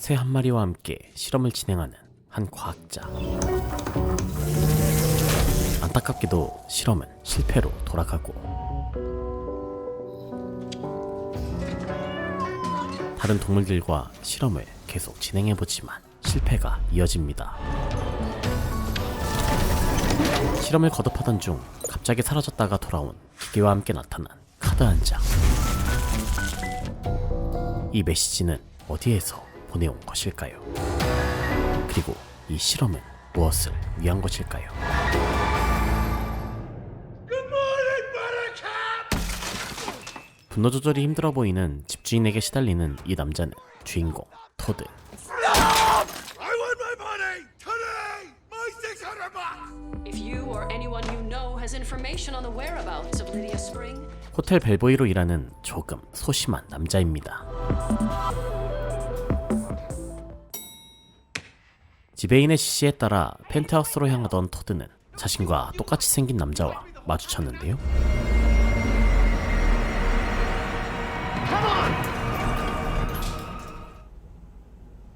새 한 마리와 함께 실험을 진행하는 한 과학자. 안타깝게도 실험은 실패로 돌아가고 다른 동물들과 실험을 계속 진행해보지만 실패가 이어집니다. 실험을 거듭하던 중 갑자기 사라졌다가 돌아온 기계와 함께 나타난 카드 한 장. 이 메시지는 어디에서 보내온 것일까요? 그리고 이 실험은 무엇을 위한 것일까요? 분노 조절이 힘들어 보이는 집주인에게 시달리는 이 남자는 주인공 토드. 호텔 벨보이로 일하는 조금 소심한 남자입니다. 지배인의 지시에 따라 펜트하우스로 향하던 토드는 자신과 똑같이 생긴 남자와 마주쳤는데요.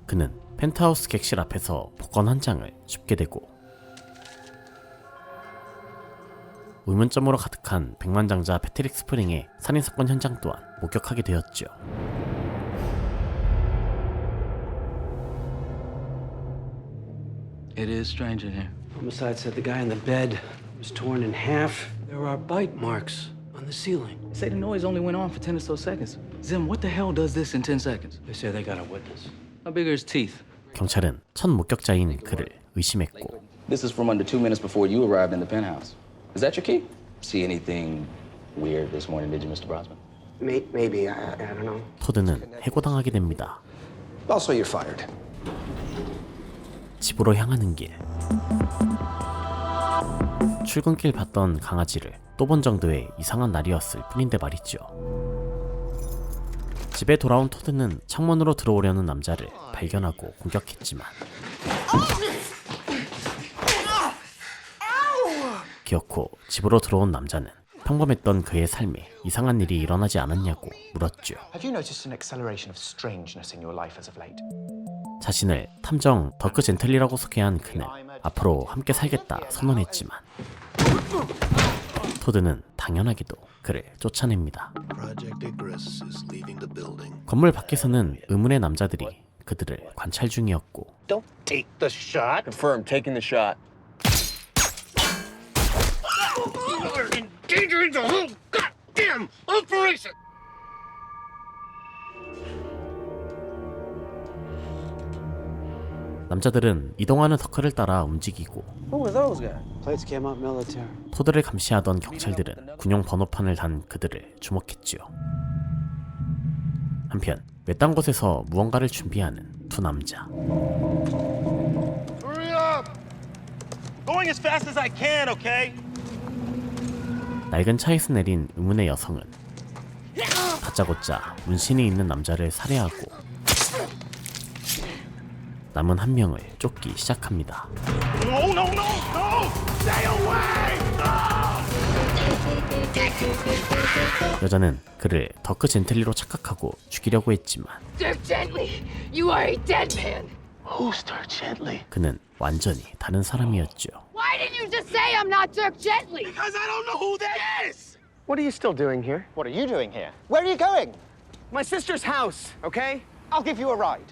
그는 펜트하우스 객실 앞에서 복권 한 장을 줍게 되고 의문점으로 가득한 백만장자 패트릭 스프링의 살인사건 현장 또한 목격하게 되었죠. It is strange in here. Homicide said the guy in the bed was torn in half. There are bite marks on the ceiling. They say the noise only went on for 10 or so seconds. Zim, what the hell does this in 10 seconds? They say they got a witness. How big are his teeth? 경찰은 첫 목격자인 그를 의심했고 This is from under 2 minutes before you arrived in the penthouse. Is that your key? See anything weird this morning, did you, Mr. Brosman? Maybe. I don't know. 토드는 해고당하게 됩니다. Also, you're fired. 집으로 향하는 길. 출근길 봤던 강아지를 또 본 정도의 이상한 날이었을 뿐인데 말이죠. 집에 돌아온 토드는 창문으로 들어오려는 남자를 발견하고 공격했지만 기어코 집으로 들어온 남자는 평범했던 그의 삶에 이상한 일이 일어나지 않았냐고 물었죠. Have you noticed an acceleration of strangeness in your life as of late? 자신을 탐정 더크 젠틀리라고 소개한 그는 앞으로 함께 살겠다 선언했지만 토드는 당연하게도 그를 쫓아냅니다. 건물 밖에서는 의문의 남자들이 그들을 관찰 중이었고 Don't take the shot. Confirm, taking the shot. You're endangering the whole goddamn operation. 남자들은 이동하는 더크를 따라 움직이고 Who were those guys? Plates came out military. 토드를 감시하던 경찰들은 군용 번호판을 단 그들을 주목했지요. 한편 외딴 곳에서 무언가를 준비하는 두 남자. Hurry up. Going as fast as I can, okay? 낡은 차에서 내린 의문의 여성은 다짜고짜 문신이 있는 남자를 살해하고 남은 한 명을 쫓기 시작합니다. No, no, no, no! Stay away! No! 여자는 그를 더크 젠틀리로 착각하고 죽이려고 했지만 Dirk Gently, you are a dead man. Who's Dirk Gently? 그는 완전히 다른 사람이었죠. Why didn't you just say I'm not Dirk Gently? Because I don't know who that is! What are you still doing here? What are you doing here? Where are you going? My sister's house, okay? I'll give you a ride.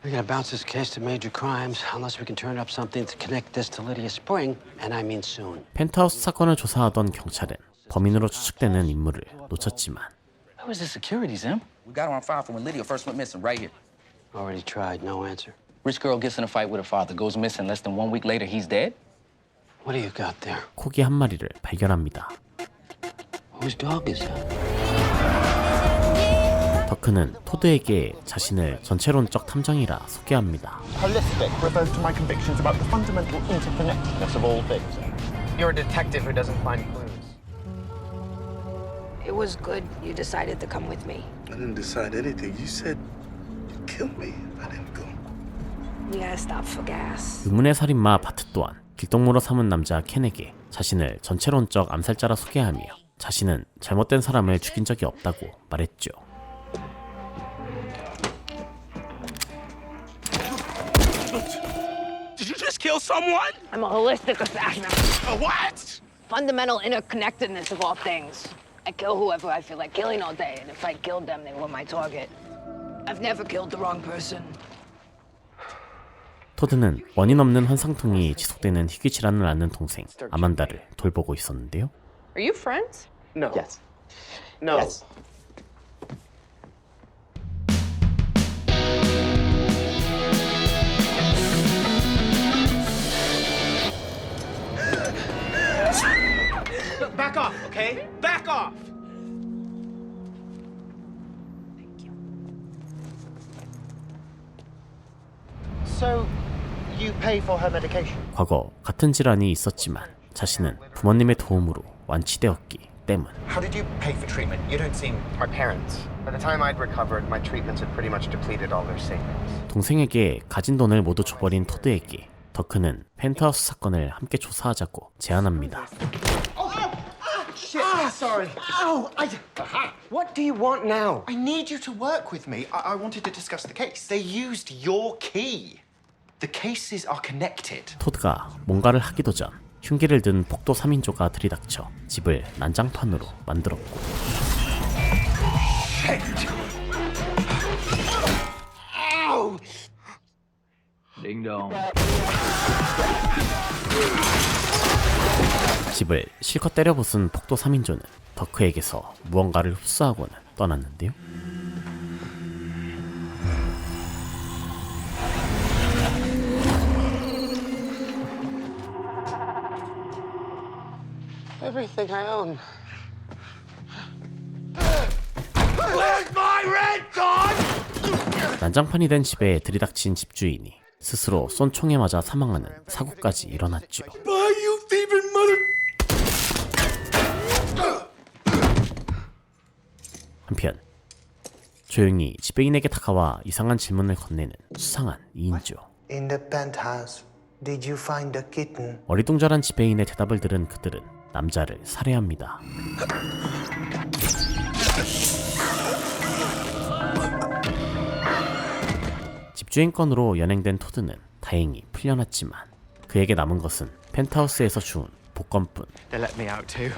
We gotta bounce this case to major crimes unless we can turn up something to connect this to Lydia Spring, and I mean soon. 펜트하우스 사건을 조사하던 경찰은 범인으로 추측되는 인물을 놓쳤지만 Who is this security, Zim? We got her on file from when Lydia first went missing, right here. Already tried, no answer. Rich girl gets in a fight with her father, goes missing. Less than 1 week later, he's dead? What do you got there? 코기 한 마리를 발견합니다. Whose dog is that? 더크는 토드에게 자신을 전체론적 탐정이라 소개합니다. Holistic refers to my convictions about the fundamental interconnectedness of all things. You're a detective who doesn't find clues. It was good you decided to come with me. I didn't decide anything. You said you killed me. I didn't go. We gotta stop for gas. 의문의 살인마 바트 또한 길동무로 삼은 남자 켄에게 자신을 전체론적 암살자라 소개하며 자신은 잘못된 사람을 죽인 적이 없다고 말했죠. just kill someone? I'm a holistic assassin. A what? Fundamental interconnectedness of all things. I kill whoever I feel like killing all day, and if I killed them, they were my target. I've never killed the wrong person. 토드는 원인 없는 환상통이 지속되는 희귀 질환을 앓는 동생 아만다를 돌보고 있었는데요. Are you friends? No. Yes. No. Yes. Back off, okay? Back off! So, you pay for her medication? 과거 같은 질환이 있었지만 자신은 부모님의 도움으로 완치되었기 때문. How did you pay for treatment? You don't seem... My parents. By the time I'd recovered, my treatments had pretty much depleted all their savings. 동생에게 가진 돈을 모두 줘버린 토드에게 더크는 펜트하우스 사건을 함께 조사하자고 제안합니다. Shit, sorry. Ow! What do you want now? I need you to work with me. I wanted to discuss the case. They used your key. The cases are connected. 토드가 뭔가를 하기도 전 흉기를 든 폭도 3인조가 들이닥쳐 집을 난장판으로 만들었고 Ow! Ding dong. 집을 실컷 때려부순 폭도 3인조는 더크에게서 무언가를 흡수하고는 떠났는데요. Everything I own. Where's my rent, God? 난장판이 된 집에 들이닥친 집주인이 스스로 쏜 총에 맞아 사망하는 사고까지 일어났죠. Why you thieving mother? 한편 조용히 지배인에게 다가와 이상한 질문을 건네는 수상한 2인조. In the penthouse, did you find a kitten? 어리둥절한 지배인의 대답을 들은 그들은 남자를 살해합니다. 집주인 건으로 연행된 토드는 다행히 풀려났지만 그에게 남은 것은 펜트하우스에서 주운 복권뿐. They let me out too.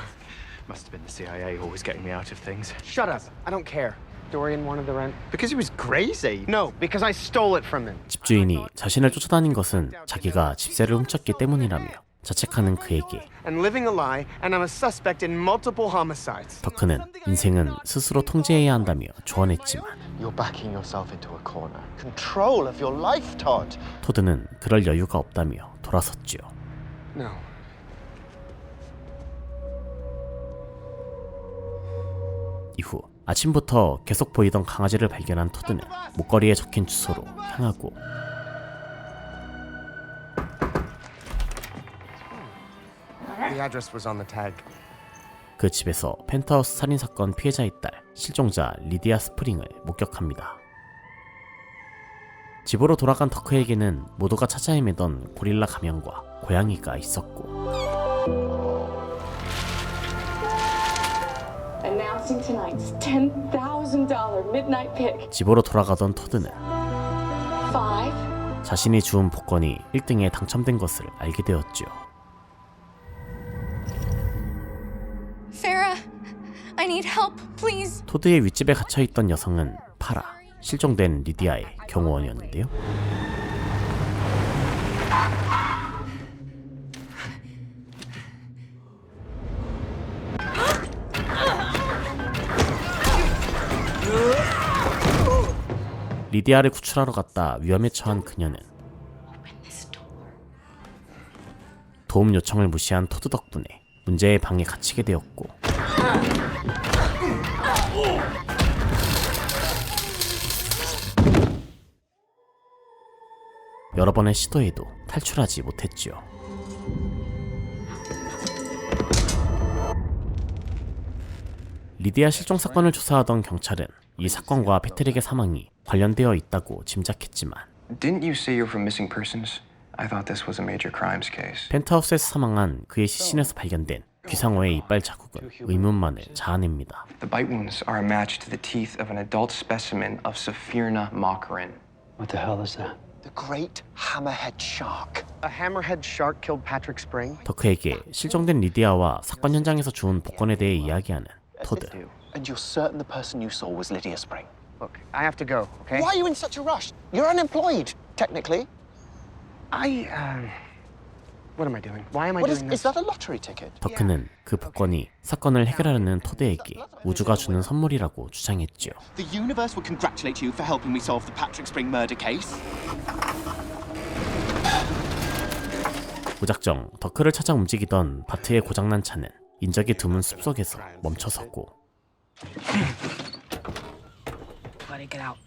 Must have been the CIA always getting me out of things. Shut up. I don't care. Dorian wanted the rent. Because he was crazy. No, because I stole it from him. 집주인이 자신을 쫓아다닌 것은 자기가 집세를 훔쳤기 때문이라며 자책하는 그에게 And living a lie, and I'm a suspect in multiple homicides. 더크는 인생은 스스로 통제해야 한다며 조언했지만 You're backing yourself into a corner. Control of your life, Todd. 토드는 그럴 여유가 없다며 돌아섰죠. No. 이후 아침부터 계속 보이던 강아지를 발견한 토드는 목걸이에 적힌 주소로 향하고 The address was on the tag. 그 집에서 펜트하우스 살인사건 피해자의 딸 실종자 리디아 스프링을 목격합니다. 집으로 돌아간 더크에게는 모두가 찾아 헤매던 고릴라 가면과 고양이가 있었고 Announcing tonight's $10,000 midnight pick. 집으로 돌아가던 토드는 5. 자신이 주운 복권이 1등에 당첨된 것을 알게 되었죠. Farah, I need help, please. 토드의 윗집에 갇혀있던 여성은 파라, 실종된 리디아의 경호원이었는데요. 리디아를 구출하러 갔다 위험에 처한 그녀는 도움 요청을 무시한 토드 덕분에 문제의 방에 갇히게 되었고 여러 번의 시도에도 탈출하지 못했죠. 리디아 실종 사건을 조사하던 경찰은 이 사건과 패트릭의 사망이 관련되어 있다고 짐작했지만 Didn't you say you're from missing persons? I thought this was a major crimes case. 펜트하우스에서 사망한 그의 시신에서 발견된 귀상어의 이빨 자국은 의문만을 자아냅니다. The bite wounds are a match to the teeth of an adult specimen of Saphirna Makarin. What the hell is that? The great hammerhead shark. A hammerhead shark killed Patrick Spring? 더크에게 실종된 리디아와 사건 현장에서 주운 복권에 대해 이야기하는 토드. And you're certain the person you saw was Lydia Spring? Look, I have to go, okay? Why are you in such a rush? You're unemployed, technically. What am I doing? Why am I doing this? Is that a lottery ticket? 더크는 그 복권이 사건을 해결하려는 토드에게 우주가 주는 선물이라고 주장했죠. The universe will congratulate you for helping me solve the Patrick Spring murder case. 무작정 더크를 찾아 움직이던 바트의 고장난 차는 인적이 드문 숲속에서 멈춰섰고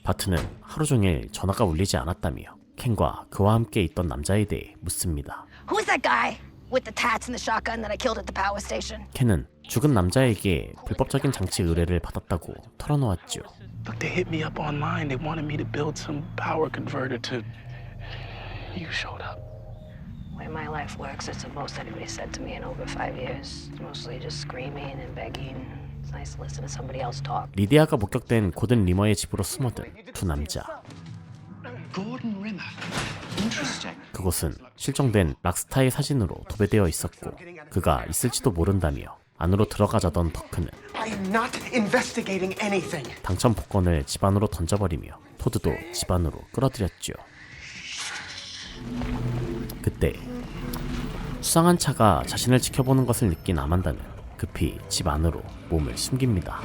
바트는 하루 종일 전화가 울리지 않았다며 켄과 그와 함께 있던 남자에 대해 묻습니다. Who's that guy with the tats and the shotgun that I killed at the power station? 켄은 죽은 남자에게 불법적인 장치 의뢰를 받았다고 털어놓았죠. Look, they hit me up online. They wanted me to build some power converter to... You showed up. The way my life works, it's the most anybody's said to me in over 5 years. It's mostly just screaming and begging. It's nice to listen to somebody else talk. 리디아가 목격된 고든 리머의 집으로 숨어든 두 남자. Gordon Rimmer. Interesting. 그곳은 실종된 락스타의 사진으로 도배되어 있었고 그가 있을지도 모른다며 안으로 들어가자던 더크는 I'm not investigating anything. 당첨 복권을 집 안으로 던져버리며 토드도 집 안으로 끌어들였죠. 그때 수상한 차가 자신을 지켜보는 것을 느낀 아만다는 급히 집 안으로 몸을 숨깁니다.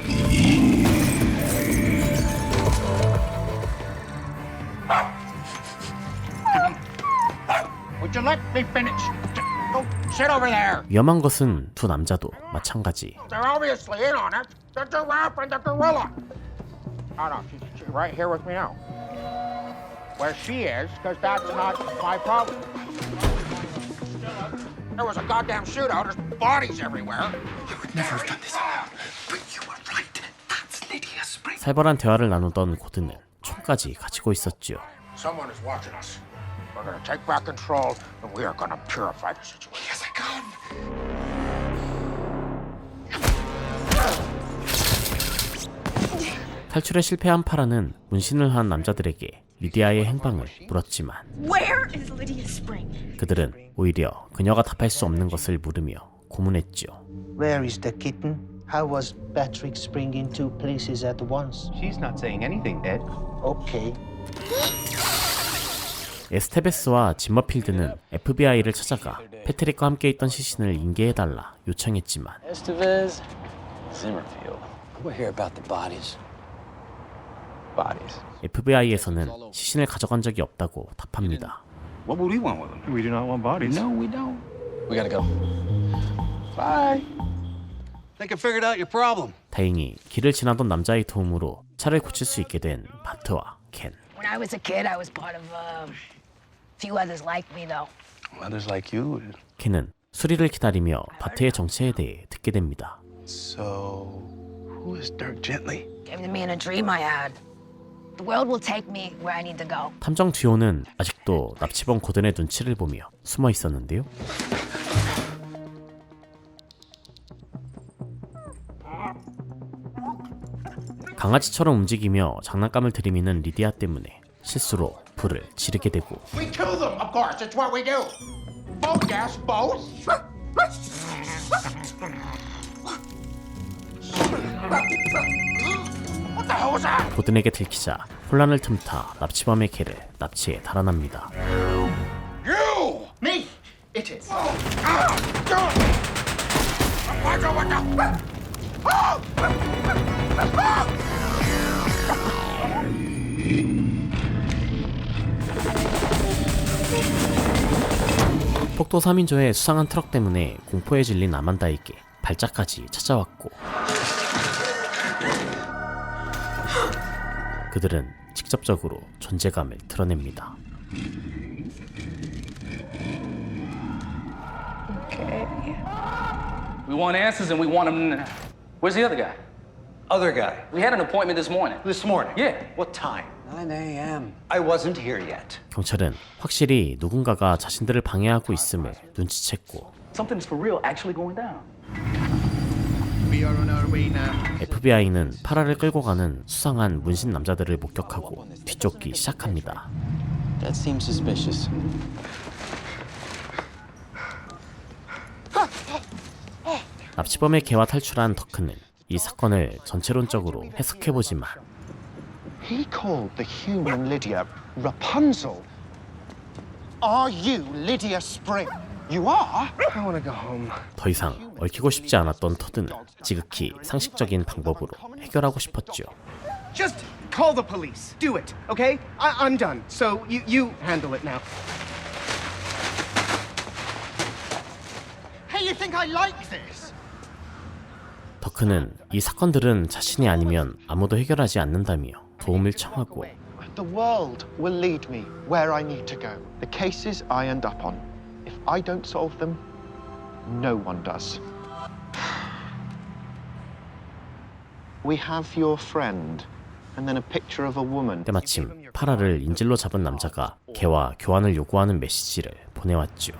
Would you let me finish? Go sit over there. 위험한 것은 두 남자도 마찬가지. They're obviously in on it. The giraffe and the gorilla. Oh no, she's right here with me now. Where she is, because that's not my problem. There was a goddamn shootout. There's bodies everywhere. I would never have done this alone. But you were right. That's Lydia Spring. 살벌한 대화를 나누던 고든은 총까지 가지고 있었죠. Someone is watching us. We're gonna take back control, and we are gonna purify the situation. Yes, I can. 탈출에 실패한 파라는 문신을 한 남자들에게 리디아의 행방을 물었지만 Where is Lydia Spring? 그들은 오히려 그녀가 답할 수 없는 것을 물으며 고문했죠. Where is the kitten? How was Patrick Spring in two places at once? She's not saying anything, Ed. Okay. 에스테베스와 짐머필드는 FBI를 찾아가 패트릭과 함께 있던 시신을 인계해달라 요청했지만 Estevez, Zimmerfield. We'll hear about the bodies. Bodies. FBI에서는 시신을 가져간 적이 없다고 답합니다. What would we want with them? We do not want bodies. No, we don't. We gotta go. Bye. Think I figured out your problem. 다행히 길을 지나던 남자의 도움으로 차를 고칠 수 있게 된 바트와 켄. When I was a kid, I was part of a few others like me, though. Others like you. 켄은 수리를 기다리며 바트의 정체에 대해 듣게 됩니다. So, who is Dirk Gently? Came to me in a dream I had. The world will take me where I need to go. 탐정 듀오는 아직도 납치범 고든의 눈치를 보며 숨어 있었는데요. 강아지처럼 움직이며 장난감을 들이미는 리디아 때문에 실수로 불을 지르게 되고 We kill them, of course. It's what we do. Both, yes, both. What the hell was that? 고든에게 들키자 혼란을 틈타 납치범의 개를 납치에 달아납니다. You! Me! It is. 폭도 3인조의 수상한 트럭 때문에 공포에 질린 아만다에게 발작까지 찾아왔고 그들은 직접적으로 존재감을 드러냅니다. We want answers and we want them now. Where's the other guy? Other guy. We had an appointment this morning. This morning? Yeah. What time? 9 a.m. I wasn't here yet. 경찰은 확실히 누군가가 자신들을 방해하고 있음을 눈치챘고 Something's for real actually going down. We are on our way now. FBI는 파라를 끌고 가는 수상한 문신 남자들을 목격하고 뒤쫓기 시작합니다. That seems suspicious. 납치범의 개와 탈출한 더크는 이 사건을 전체론적으로 해석해보지만 He called the human Lydia Rapunzel. Are you Lydia Spring? You are? I want to go home. 더 이상 얽히고 싶지 않았던 토드는 지극히 상식적인 방법으로 해결하고 싶었죠. Just call the police. Do it, okay? I'm done. So you handle it now. Hey, you think I like this? 더크는 이 사건들은 자신이 아니면 아무도 해결하지 않는다며 도움을 청하고 The world will lead me where I need to go. The cases I end up on, if I don't solve them, no one does. We have your friend, and then a picture of a woman. 때마침 파라를 인질로 잡은 남자가 개와 교환을 요구하는 메시지를 보내왔죠.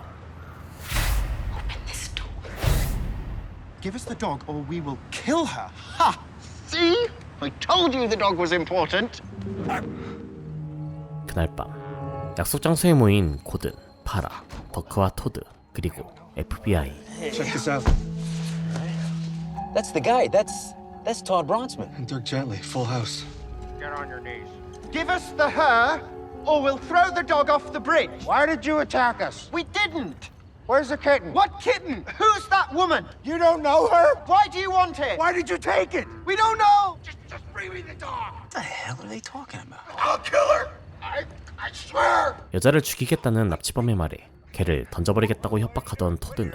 Give us the dog or we will kill her. Ha! See? I told you the dog was important. 그날 밤 약속 장소에 모인 고든, 파라, 더크와 토드 그리고 FBI. Check this out. That's the guy. That's Todd Bronsman. And Dirk Gently, Full House. Get on your knees. Give us the her, or we'll throw the dog off the bridge. Why did you attack us? We didn't. Where's the kitten? What kitten? Who's that woman? You don't know her? Why do you want it? Why did you take it? We don't know. Just bring me the dog. What the hell are they talking about? I'll kill her. I swear. 여자를 죽이겠다는 납치범의 말에 개를 던져버리겠다고 협박하던 토드는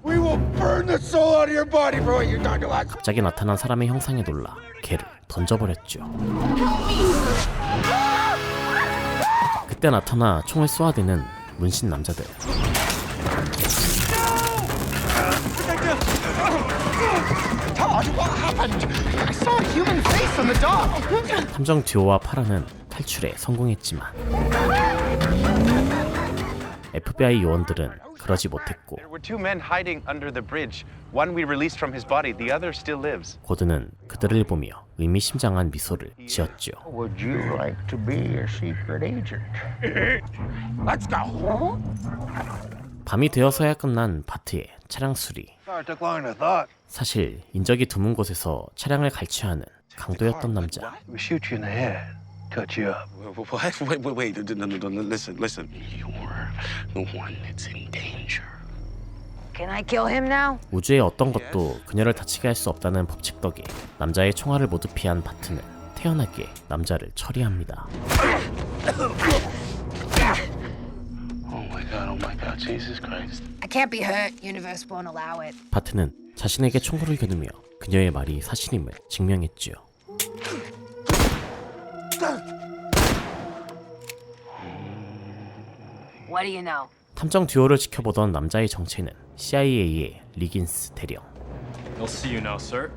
We will burn the soul out of your body for what you've done to us. 갑자기 나타난 사람의 형상에 놀라 개를 던져버렸죠. 그때 나타나 총을 쏘아대는 문신 남자들. Todd, what happened? I saw a human face on the dog. 탐정 듀오와 파라는 탈출에 성공했지만 FBI 요원들은 그러지 못했고 There were two men hiding under the bridge. One we released from his body. The other still lives. 고든은 그들을 보며 의미심장한 미소를 지었죠. Would you like to be a secret agent? Let's go. 밤이 되어서야 끝난 바트의 차량 수리. Sorry, took longer than I thought. 사실 인적이 드문 곳에서 차량을 갈취하는 강도였던 남자. We shoot you in the head, cut you up. What? Wait. No. Listen. You're the one that's in danger. Can I kill him now? 우주의 어떤 것도 그녀를 다치게 할 수 없다는 법칙 덕에 남자의 총알을 모두 피한 바트는 태연하게 남자를 처리합니다. Oh my God, Jesus Christ. I can't be hurt. Universe won't allow it. 바트는 자신에게 총구를 겨누며 그녀의 말이 사실임을 증명했죠. What do you know? 탐정 듀오를 지켜보던 남자의 정체는 CIA의 리긴스 대령. I'll see you now, sir.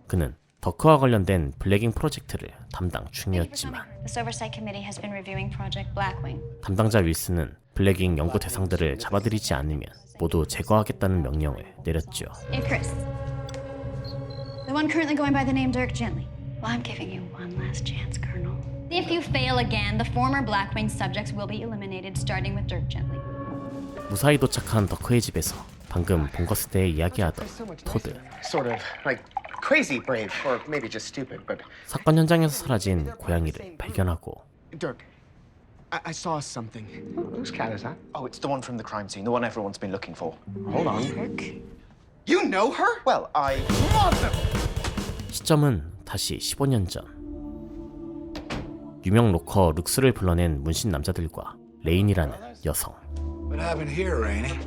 그는 더크와 관련된 블랙잉 프로젝트를 담당 중이었지만 This oversight committee has been reviewing Project Blackwing. 담당자 윌슨은 블랙잉 연구 대상들을 잡아들이지 않으면 모두 제거하겠다는 명령을 내렸죠. Hey, Chris. The one currently going by the name Dirk Gently. Well, I'm giving you one last chance, Colonel. If you fail again, the former Blackwing subjects will be eliminated, starting with Dirk Gently. 무사히 도착한 더크의 집에서 방금 본거스 때 이야기하던 토드. Sort of like crazy brave, or maybe just stupid, but. 사건 현장에서 사라진 고양이를 발견하고. Dirk, I saw something. Whose cat is that? Oh, it's the one from the crime scene, the one everyone's been looking for. Hold on. Dirk? You know her? Well, I. 시점은 다시 15년 전. 유명 로커 룩스를 불러낸 문신 남자들과 레인이라는 여성. What happened here, Rainey?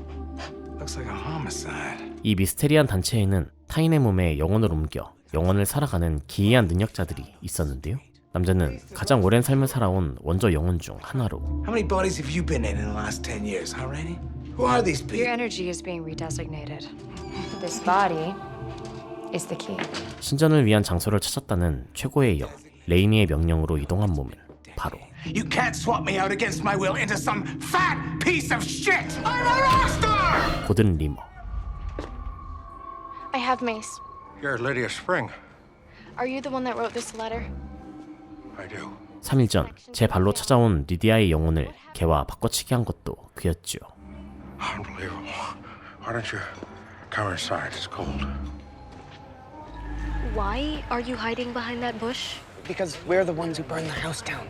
Looks like a homicide. 이 미스테리한 단체에는 타인의 몸에 영혼을 옮겨 영혼을 살아가는 기이한 능력자들이 있었는데요. 남자는 가장 오랜 삶을 살아온 원조 영혼 중 하나로. How many bodies have you been in the last 10 years, huh, Rainey? Who are these people? Your energy is being redesignated. This body is the key. 신전을 위한 장소를 찾았다는 최고의 영 레이니의 명령으로 이동한 몸은 바로 You can't swap me out against my will into some fat piece of shit! I'm a rockstar! 고든 리머. I have Mace. You're Lydia Spring. Are you the one that wrote this letter? I do. 3일 전 제 발로 찾아온 리디아의 영혼을 개와 바꿔치기 한 것도 그였죠. Unbelievable. Why don't you come inside? It's cold. Why are you hiding behind that bush? Because we're the ones who burned the house down.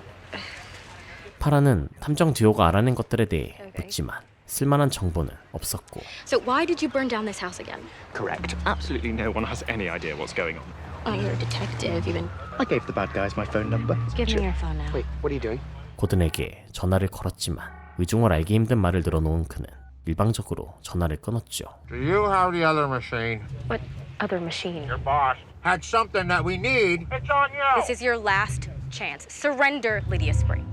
파라는 탐정 듀오가 알아낸 것들에 대해 묻지만 쓸만한 정보는 없었고. So why did you burn down this house again? Correct. Absolutely no one has any idea what's going on. Oh, you're a detective. Even. I gave the bad guys my phone number. Give me your phone now. Wait, what are you doing? 고든에게 전화를 걸었지만 의중을 알기 힘든 말을 늘어놓은 그는 일방적으로 전화를 끊었죠. Do you have the other machine? What other machine? Your boss had something that we need. It's on you. This is your last chance. Surrender, Lydia Spring.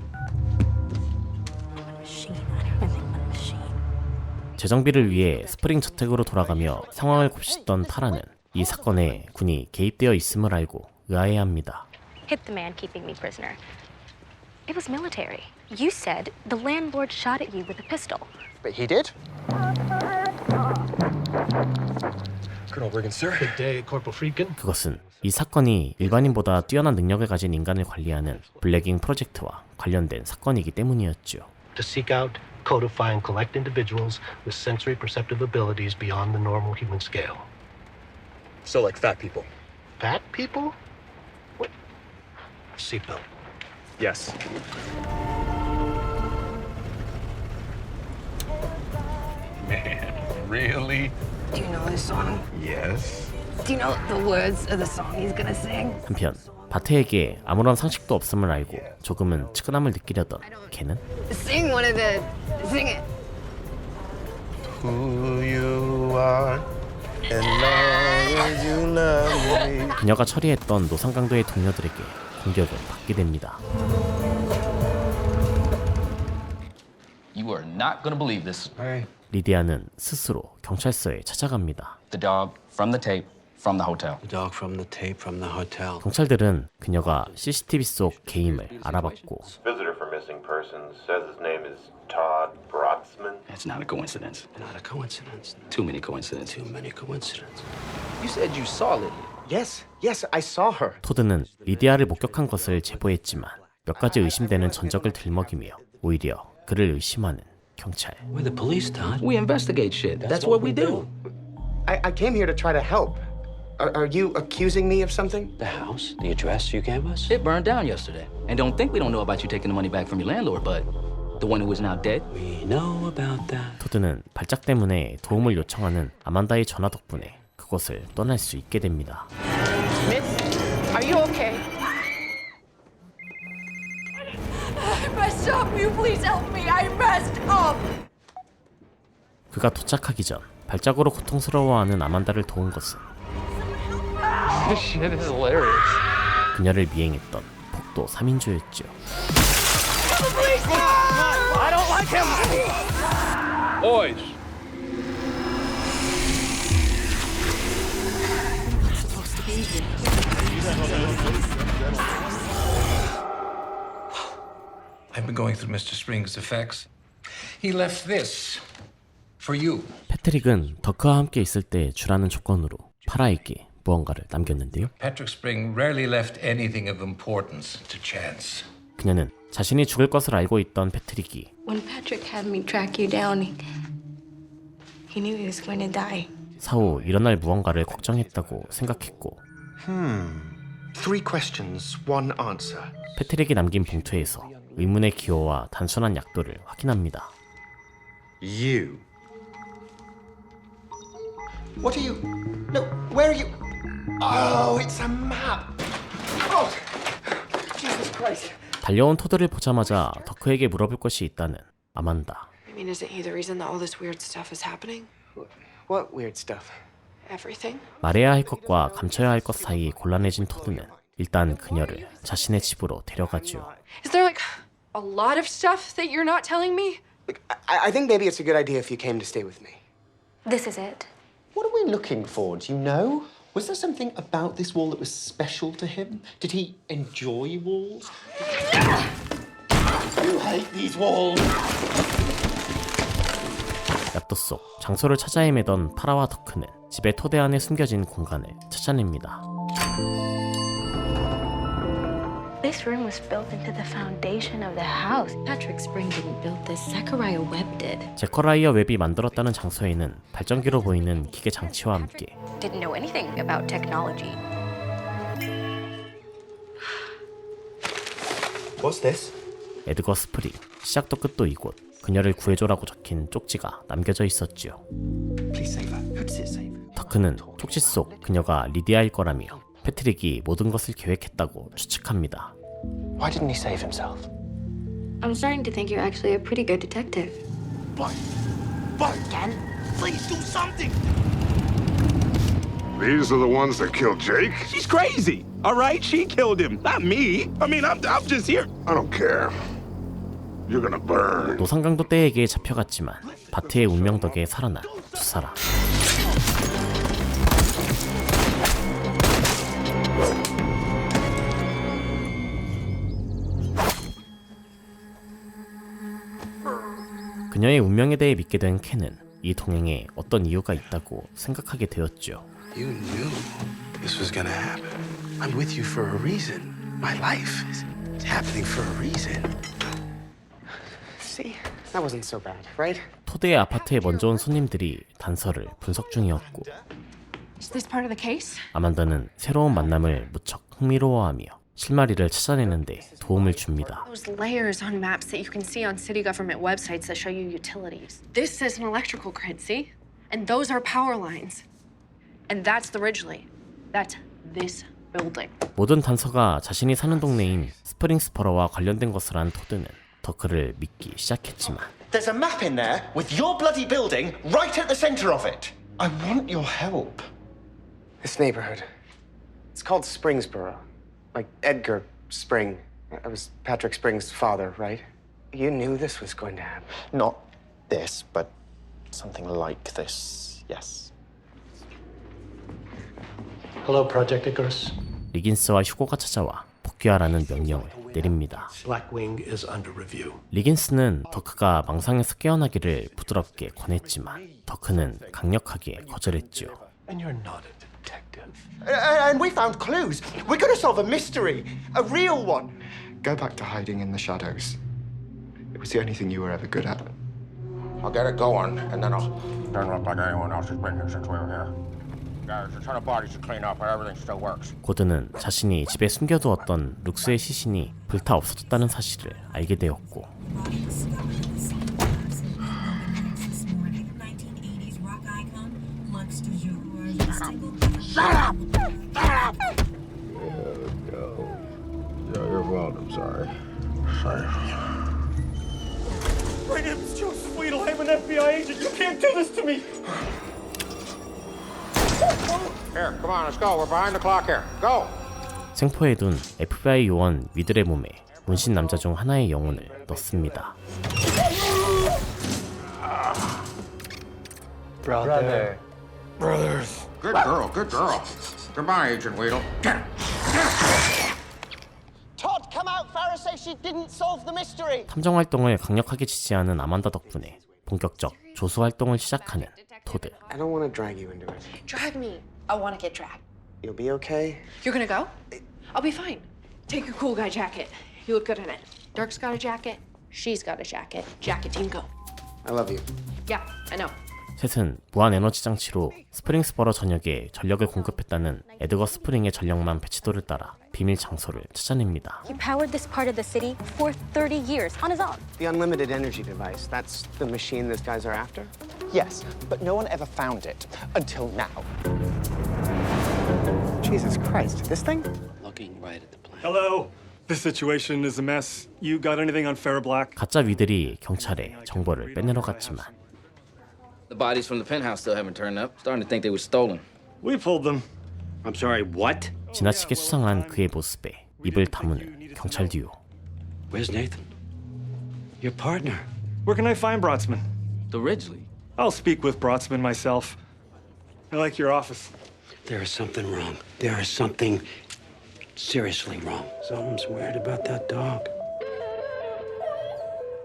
재정비를 위해 스프링 저택으로 돌아가며 상황을 곱씹던 파라는 이 사건에 군이 개입되어 있음을 알고 의아해합니다. Hit the man keeping me prisoner. It was military. You said the landlord shot at you with a pistol. But he did? Colonel Riggins, sir. Good day, Corporal Friedkin. 그것은 이 사건이 일반인보다 뛰어난 능력을 가진 인간을 관리하는 블랙잉 프로젝트와 관련된 사건이기 때문이었죠. To seek out, codify, and collect individuals with sensory perceptive abilities beyond the normal human scale. So like fat people. Fat people? What? Seatbelt. Yes. Man, really? Do you know this song? Yes. Do you know the words of the song he's gonna sing? 한편 바트에게 아무런 상식도 없음을 알고 조금은 측은함을 느끼려던 걔는 Sing one of the. Sing it. Who you are, as long as you love me. 그녀가 처리했던 노상강도의 동료들에게 공격을 받게 됩니다. You are not gonna believe this. 리디아는 스스로 경찰서에 찾아갑니다. The dog from the tape from the hotel. The dog from the tape from the hotel. 경찰들은 그녀가 CCTV 속 개임을 알아봤고 Visitor for missing persons says his name is Todd Brotzman. That's not a coincidence. Not a coincidence. Too many coincidences. Too many coincidences. You said you saw Lydia. Yes, I saw her. 토드는 리디아를 목격한 것을 제보했지만 몇 가지 의심되는 전적을 들먹이며 오히려 그를 의심하는 경찰. We're the police, Todd. We investigate shit. That's what we do. I came here to try to help. Are you accusing me of something? The house, the address you gave us? It burned down yesterday. And don't think we don't know about you taking the money back from your landlord, but the one who is now dead. We know about that. 토드는 발작 때문에 도움을 요청하는 아만다의 전화 덕분에 그곳을 떠날 수 있게 됩니다. Miss, are you okay? I messed up. You please help me. I messed up. 그가 도착하기 전 발작으로 고통스러워하는 아만다를 도운 것은 This shit is hilarious. 그녀를 미행했던 폭도 3인조였죠. I don't like him! Boys! I've been going through Mr. Spring's effects. He left this for you. 패트릭은 더크와 함께 있을 때 주라는 조건으로 파라에게 무언가를 남겼는데요. Patrick Spring rarely left anything of importance to chance. 그녀는 자신이 죽을 것을 알고 있던 패트릭이 When Patrick had me track you down, he knew he was going to die. 사후 일어날 무언가를 걱정했다고 생각했고 3 questions, 1 answer. 패트릭이 남긴 봉투에서 의문의 기호와 단순한 약도를 확인합니다. You. What are you? No, where are you? Oh, it's a map. Oh, Jesus Christ. 달려온 토드를 보자마자 더크에게 물어볼 것이 있다는 아만다. I mean, isn't he the reason that all this weird stuff is happening? What weird stuff? Everything? 말해야 할 것과 감춰야 할 것 사이 곤란해진 토드는 일단 그녀를 자신의 집으로 데려가죠. Is there like a lot of stuff that you're not telling me? Look, I think maybe it's a good idea if you came to stay with me. This is it. What are we looking for? Do you know? Was there something about this wall that was special to him? Did he enjoy walls? You hate these walls. 약도 속 장소를 찾아 헤매던 파라와 더크는 집의 토대 안에 숨겨진 공간을 찾아냅니다. This room was built into the foundation of the house. Patrick Spring didn't build this. Zachariah Webb did. 제커라이어 웹이 만들었다는 장소에는 발전기로 보이는 기계 장치와 함께 Didn't know anything about technology. What's this? 에드거 스프링, 시작도 끝도 이곳, 그녀를 구해줘라고 적힌 쪽지가 남겨져 있었지요. Please save her. Who does it save? 더크는 쪽지 속 그녀가 리디아일 거라며 패트릭이 모든 것을 계획했다고 추측합니다. Why didn't he save himself? I'm starting to think you're actually a pretty good detective. But, Ken, please do something. These are the ones that killed Jake? She's crazy, all right? She killed him, not me. I mean, I'm just here. I don't care. You're gonna burn. 노상강도 떼에게 잡혀갔지만 바트의 운명 덕에 살아난 두 사람. 그녀의 운명에 대해 믿게 된 켄은 이 동행에 어떤 이유가 있다고 생각하게 되었죠. You knew this was gonna happen. I'm with you for a reason. My life is happening for a reason. See, that wasn't so bad, right? 토드의 아파트에 먼저 온 손님들이 단서를 분석 중이었고 Is this part of the case? 아만다는 새로운 만남을 무척 흥미로워하며 실마리를 찾아내는데 도움을 줍니다. Those layers on maps that you can see on city government websites that show you utilities. This is an electrical grid, see? And those are power lines. And that's the Ridgely. That's this building. 모든 단서가 자신이 사는 동네인 스프링스퍼러와 관련된 것을 안 토드는 더크를 믿기 시작했지만 There's a map in there with your bloody building right at the center of it. I want your help. This neighborhood, it's called Springsboro. Like Edgar Spring. That was Patrick Spring's father, right? You knew this was going to happen. Not this, but something like this, yes. Hello, Project Icarus. 리긴스와 휴고가 찾아와 복귀하라는 명령을 내립니다. Blackwing is under review. 리긴스는 더크가 망상에서 깨어나기를 부드럽게 권했지만 더크는 강력하게 거절했죠. And you're not a detective. And we found clues. We're gonna solve a mystery, a real one. Go back to hiding in the shadows. It was the only thing you were ever good at. I'll get it going, and then I'll turn it up like anyone else has been here since we were here. There's a ton of bodies to clean up, but everything still works. 고드는 자신이 집에 숨겨두었던 룩스의 시신이 불타 없어졌다는 사실을 알게 되었고 Shut up! Shut up! Yeah, you're welcome. Sorry. My name is Joseph Weedle. I'm an FBI agent. You can't do this to me. Here, come on, let's go. We're behind the clock here. Go! 생포해둔 FBI 요원 위들의 몸에 문신 남자 중 하나의 영혼을 넣습니다. Brother. Brothers. Good girl, good girl. Goodbye, Agent Weedle. Get him. Todd, come out! Farrah says she didn't solve the mystery. 탐정 활동을 강력하게 지지하는 아만다 덕분에 본격적 조수 활동을 시작하는 토드. I don't want to drag you into it. Drag me. I want to get dragged. You'll be okay. You're gonna go? I'll be fine. Take your cool guy jacket. You look good in it. Dirk's got a jacket. She's got a jacket. Jacket team go. I love you. Yeah, I know. 셋은 무한 에너지 장치로 스프링스버러 전역에 전력을 공급했다는 에드거 스프링의 전력망 배치도를 따라 비밀 장소를 찾아냅니다. He powered this part of the city for 30 years on his own. The unlimited energy device, that's the machine these guys are after? Yes, but no one ever found it until now. Jesus Christ, this thing? Looking right at the plan. Hello. This situation is a mess. You got anything on Farrah Black? 가짜 위들이 경찰에 정보를 빼내러 갔지만 The bodies from the penthouse still haven't turned up. Starting to think they were stolen. We pulled them. I'm sorry, what? 지나치게 수상한 그의 모습에 입을 다무는 경찰 듀오. Where's Nathan? Your partner. Where can I find Brotzman? The Ridgely. I'll speak with Brotzman myself. I like your office. There is something wrong. There is something seriously wrong. Something's weird about that dog.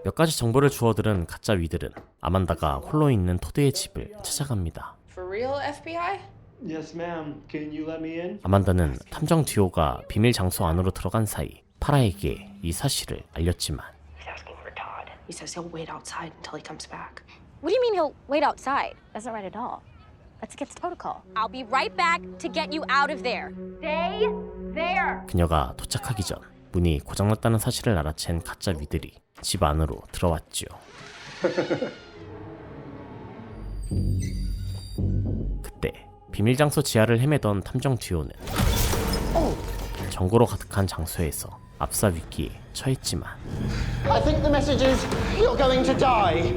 몇 가지 정보를 주워들은 가짜 위들은 아만다가 홀로 있는 토드의 집을 찾아갑니다. For real, FBI? Yes, ma'am. Can you let me in? 아만다는 탐정 듀오가 비밀 장소 안으로 들어간 사이 파라에게 이 사실을 알렸지만 He says he'll wait outside until he comes back. What do you mean he'll wait outside? Doesn't right at all. That's against protocol. I'll be right back to get you out of there. Stay there. 그녀가 도착하기 전 문이 고장났다는 사실을 알아챈 가짜 위들이 집 안으로 들어왔죠. 그때 비밀 장소 지하를 헤매던 탐정 듀오는 정보로 가득한 장소에서 압사 위기에 처했지만 I think the message is you're going to die.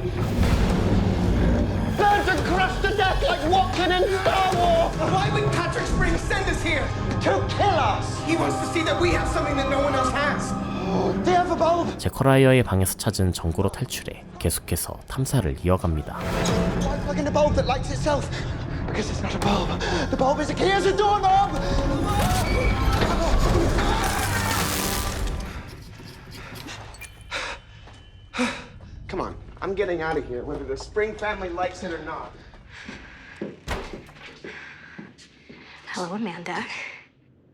Burnt and crushed to death like Watkin in Star Wars! Why would Patrick Springs send us here? To kill us! He wants to see that we have something that no one else has. They have a bulb! 제커라이어의 방에서 찾은 전구로 탈출해 계속해서 탐사를 이어갑니다. Why plug in a bulb that lights itself? Because it's not a bulb. The bulb is a key as a doorknob! Come on, I'm getting out of here, whether the Spring family likes it or not. Hello, Amanda.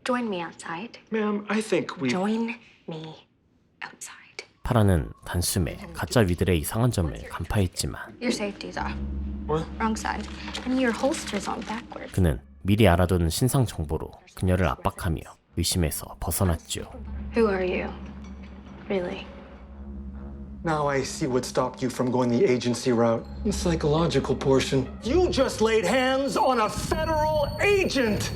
Join me outside. Ma'am, I think we... Join me outside. 파라는 단숨에 가짜 위들의 이상한 점을 간파했지만 Your safety's off. Wrong side. And your holster's on backwards. 그는 미리 알아둔 신상 정보로 그녀를 압박하며 의심에서 벗어났죠. Who are you? Really? Now I see what stopped you from going the agency route. The psychological portion. You just laid hands on a federal agent!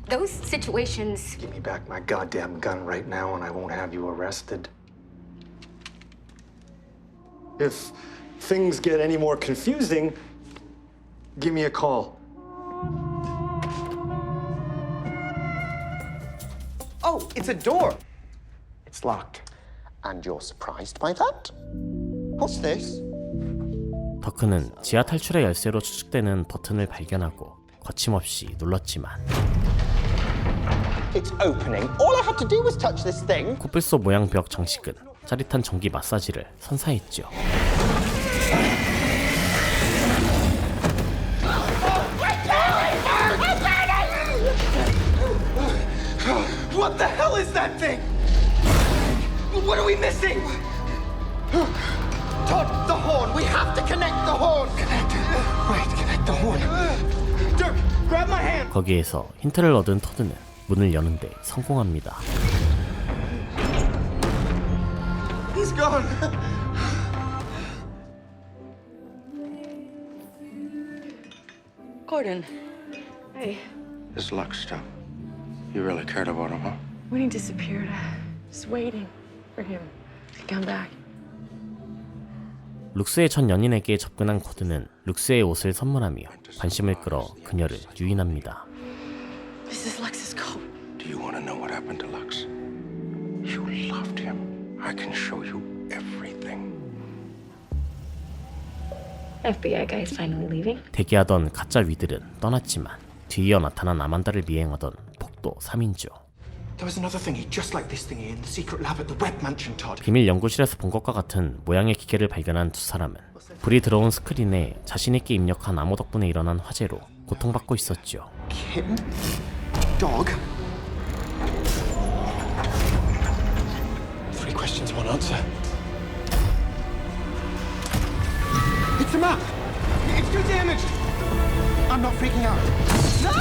Those situations... Give me back my goddamn gun right now and I won't have you arrested. If things get any more confusing, give me a call. Oh, it's a door. It's locked. And you're surprised by that? What's this? 더크는 지하 탈출의 열쇠로 추측되는 버튼을 발견하고 거침없이 눌렀지만 It's opening. All I had to do was touch this thing. 코뿔소 모양 벽 장식은 짜릿한 전기 마사지를 선사했죠. What the hell is that thing? What are we missing? Todd, the horn. We have to connect the horn. Connect the horn. Dirk, grab my hand. 거기에서 힌트를 얻은 토드는 문을 여는데 성공합니다. He's gone. Gordon. Hey. This Lux stuff. You really cared about him, huh? When he disappeared, just waiting for him to come back. 룩스의 전 연인에게 접근한 코드는 룩스의 옷을 선물하며 관심을 끌어 그녀를 유인합니다. This is Lux's coat. Do you want to know what happened to Lux? You loved him. I can show you everything. FBI guys finally leaving? 대기하던 가짜 위들은 떠났지만 뒤이어 나타난 아만다를 미행하던 폭도 3인조. There was another thingy just like this thingy in the secret lab at the Webb Mansion, Todd. 비밀 연구실에서 본 것과 같은 모양의 기계를 발견한 두 사람은 불이 들어온 스크린에 자신 있게 입력한 암호 덕분에 일어난 화재로 고통받고 있었죠. Kitten? Dog? 3 questions, 1 answer. It's a map! It's too damaged! I'm not freaking out. No!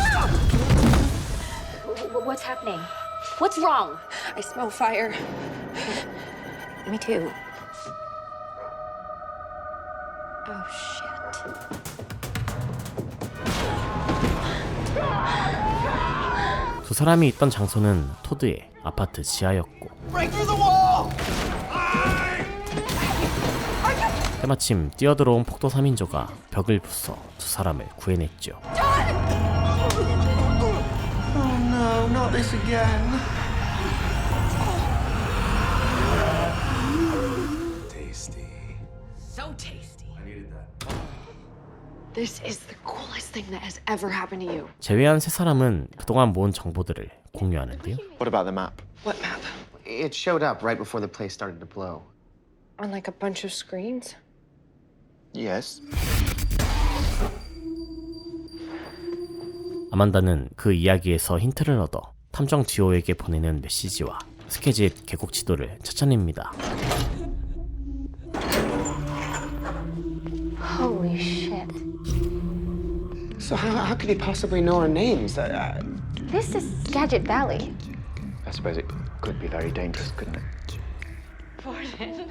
What's happening? What's wrong? I smell fire. Me too. Oh, shit. 두 사람이 있던 장소는 토드의 아파트 지하였고 Break through the wall! 때마침 뛰어들어온 폭도 3인조가 벽을 부숴 두 사람을 구해냈죠. Oh no, not this again. Tasty. So tasty. I needed that. This is the coolest thing that has ever happened to you. 제외한 세 사람은 그동안 모은 정보들을 공유하는데요. What about the map? What map? It showed up right before the place started to blow. On like a bunch of screens? Yes. 아만다는 그 이야기에서 힌트를 얻어 탐정 듀오에게 보내는 메시지와 스케집 계곡 지도를 찾아냅니다. Holy shit. So how could he possibly know our names? This is Skagit Valley. I suppose it could be very dangerous, couldn't it? Gordon,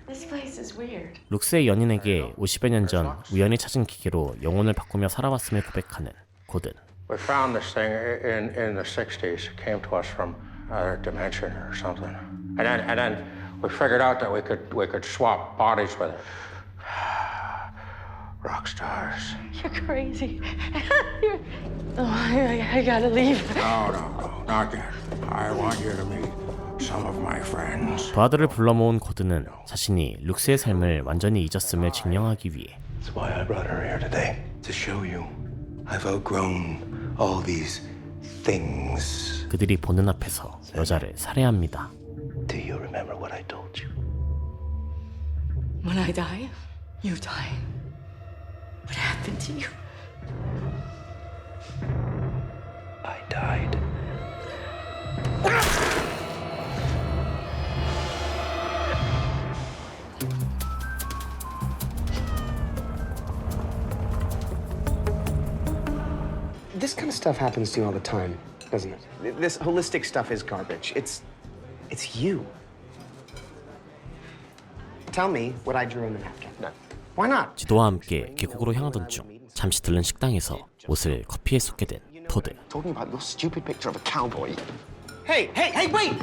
this place is weird. 룩스의 연인에게 50여 년 전 우연히 찾은 기계로 영혼을 바꾸며 살아왔음을 고백하는 고든. We found this thing in the 60s. It came to us from another dimension or something. And then we figured out that we could swap bodies with it. Rock stars. You're crazy. Oh, I gotta leave. No, not yet. I want you to meet some of my friends. 부하들을 불러 모은 고든은 자신이 룩스의 삶을 완전히 잊었음을 증명하기 위해 That's why I brought her here today. To show you I've outgrown all these things. 그들이 보는 앞에서 여자를 살해합니다. Do you remember what I told you? When I die, you die. What happened to you? I died. This kind of stuff happens to you all the time, doesn't it? This holistic stuff is garbage. It's you. Tell me what I drew in the napkin. No. Why not? 지도와 함께 계곡으로 향하던 중 잠시 들른 식당에서 옷을 커피에 쏟게 된 토드. Talking about your stupid picture of a cowboy. Hey, wait!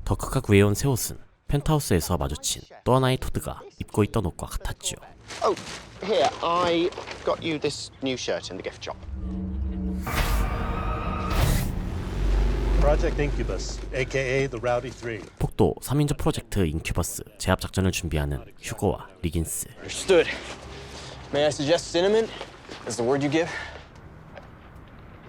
더 크가 구해온 새 옷은 펜트하우스에서 마주친 또 하나의 토드가 입고 있던 옷과 같았죠. Oh, here, I got you this new shirt in the gift shop. Project Incubus, aka the Rowdy Three. 폭도 3인조 프로젝트 인큐버스 제압 작전을 준비하는 휴고와 리긴스. Understood. May I suggest cinnamon? Is the word you give?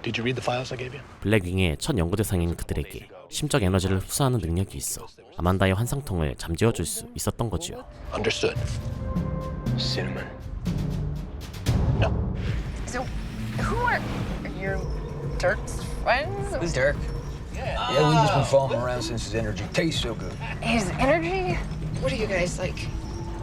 Did you read the files I gave you? 블랙윙의 첫 연구 대상인 그들에게 심적 에너지를 흡수하는 능력이 있어 아만다의 환상통을 잠재워줄 수 있었던 거지요. Understood. Cinnamon. So, who are your Dirk's friends? Who's Dirk? Yeah, we've just been following him around since his energy tastes so good. His energy? What are you guys, like,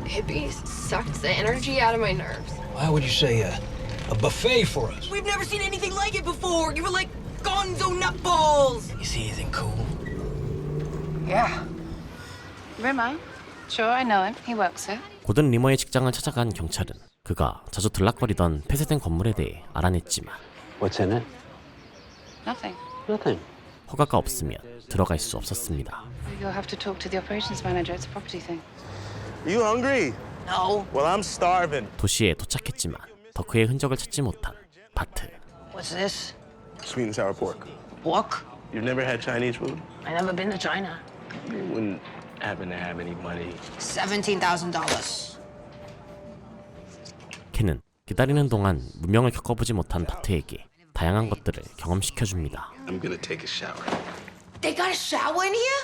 hippies? Sucked the energy out of my nerves. Why would you say a buffet for us? We've never seen anything like it before. You were like gonzo nutballs. You see anything cool? Yeah. Rimmer? Sure, I know him. He works here. 고든 리머의 직장을 찾아간 경찰은 그가 자주 들락거리던 폐쇄된 건물에 대해 알아냈지만 What's in it? Nothing. Nothing. 허가가 없으면 들어갈 수 없었습니다. You'll have to talk to the operations manager. It's a property thing. You hungry? No. Well, I'm starving. 도시에 도착했지만 더크의 흔적을 찾지 못한 바트. What's this? Sweet and sour pork. Pork? You've never had Chinese food? I never been to China. You wouldn't happen to have any money. $17,000. 켄은 기다리는 동안 문명을 겪어보지 못한 바트에게 다양한 것들을 경험시켜줍니다. I'm gonna take a shower. They got a shower in here?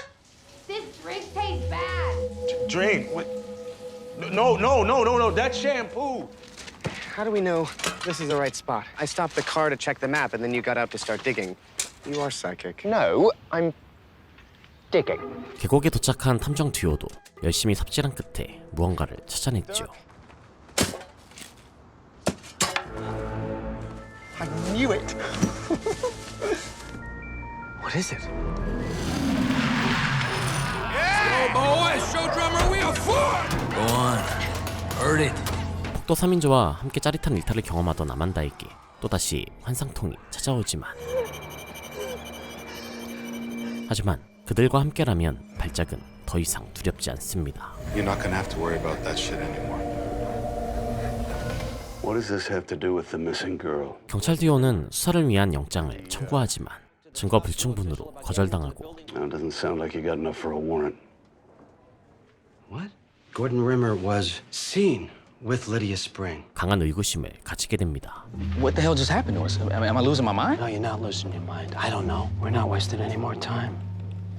This drink tastes bad. Drink? What? No. That's shampoo. How do we know this is the right spot? I stopped the car to check the map, and then you got out to start digging. You are psychic. No, I'm digging. 계곡에 도착한 탐정 듀오도 열심히 삽질한 끝에 무언가를 찾아냈죠. I knew it. What is it? Yeah, boys, show drummer we are fun. Go on. Heard it. 폭도 3인조와 함께 짜릿한 일탈을 경험하던 아만다에게 또다시 환상통이 찾아오지만 하지만 그들과 함께라면 발작은 더 이상 두렵지 않습니다. You're not gonna have to worry about that shit anymore. What does this have to do with the missing girl? 경찰 듀오는 수사를 위한 영장을 청구하지만 증거 불충분으로 거절당하고 Now, it doesn't sound like you got enough for a warrant. What? Gordon Rimmer was seen with Lydia Spring. 강한 의구심을 가지게 됩니다. What the hell just happened to us? Am I losing my mind? No, you're not losing your mind. I don't know. We're not wasting any more time.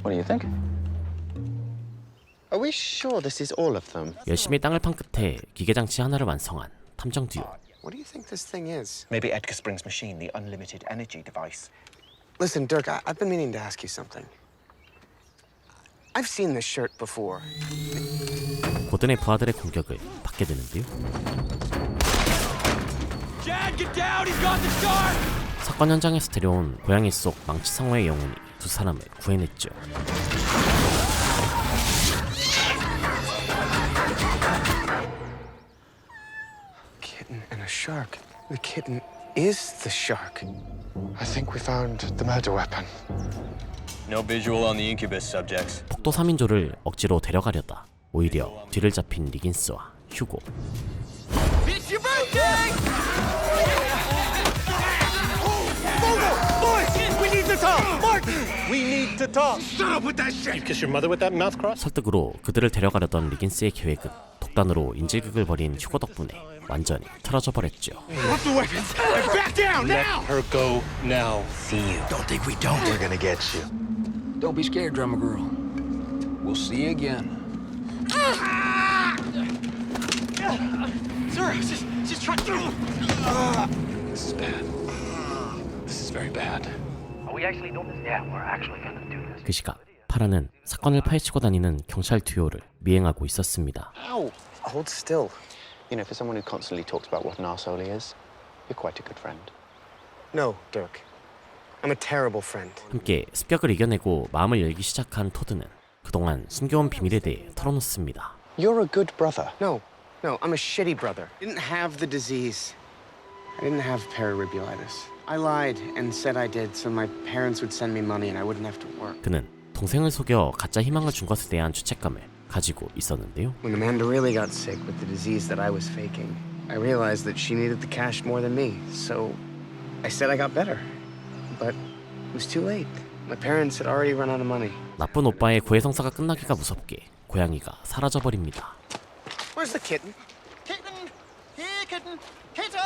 What do you think? Are we sure this is all of them? 열심히 땅을 판 끝에 기계장치 하나를 완성한 탐정 듀오. What do you think this thing is? Maybe Edgar Spring's machine, the unlimited energy device. Listen, Dirk, I've been meaning to ask you something. I've seen this shirt before. 고든의 부하들의 공격을 받게 되는데요. Jad, get down! He's got the shark! 사건 현장에서 데려온 고양이 속 망치 상어의 영혼이 두 사람을 구해냈죠. Kitten and a shark. The kitten is the shark. I think we found the murder weapon. No visual on the incubus subjects. 폭도 3인조를 억지로 데려가려다 오히려 뒤를 잡힌 리긴스와 휴고. It's your birthday! Boys, we need to talk. Martin, we need to talk. Shut up with that shit! You kiss your mother with that mouth cross? 설득으로 그들을 데려가려던 리긴스의 계획은 독단으로 인질극을 벌인 휴고 덕분에 완전히 틀어져 버렸죠. Drop the weapons! And back down now! Let her go now. See you. Don't think we don't. We're gonna get you. Don't be scared, drummer girl. We'll see you again. Sir, just try. This is bad. This is very bad. Are we actually doing this? Yeah, we're actually gonna do this. 그 시각 파라는 사건을 파헤치고 다니는 경찰 듀오를 미행하고 있었습니다. Ow! Hold still. You know, for someone who constantly talks about what an arsehole he is, you're quite a good friend. No, Dirk. I'm a terrible friend. 함께 습격을 이겨내고 마음을 열기 시작한 토드는 그동안 숨겨온 비밀에 대해 털어놓습니다. You're a good brother. No, I'm a shitty brother. I didn't have the disease. I didn't have pararhybiolitis. I lied and said I did so my parents would send me money and I wouldn't have to work. 그는 동생을 속여 가짜 희망을 준 것에 대한 죄책감을 가지고 있었는데요. When Amanda really got sick with the disease that I was faking, I realized that she needed the cash more than me. So I said I got better. But it was too late. My parents had already run out of money. 나쁜 오빠의 고해성사가 끝나기가 무섭게 고양이가 사라져버립니다. Where's the kitten? Kitten! Here, kitten! Kitten!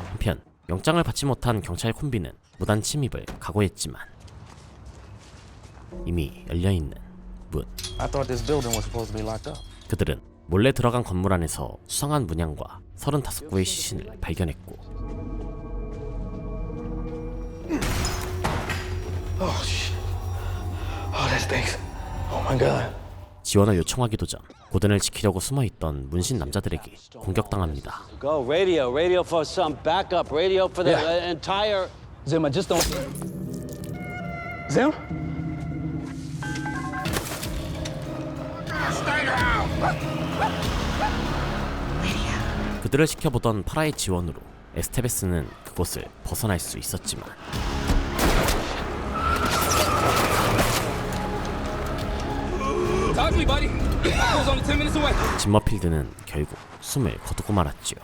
한편 영장을 받지 못한 경찰 콤비는 무단 침입을 각오했지만 이미 열려있는 문. I thought this building was supposed to be locked up. 그들은 몰래 들어간 건물 안에서 수상한 문양과 35구의 시신을 발견했고 Oh, shit. Oh, that stinks. Oh, my God. 지원을 요청하기도 전 고든을 지키려고 숨어있던 문신 남자들에게 공격당합니다. Go radio for some backup, radio for the entire. Zim, I just don't. Zim? Stay down! 그들을 지켜보던 파라의 지원으로 에스테베스는 그곳을 벗어날 수 있었지만 Talk to me, buddy. Echo's only 10 minutes away. 짐머필드는 결국 숨을 거두고 말았지요.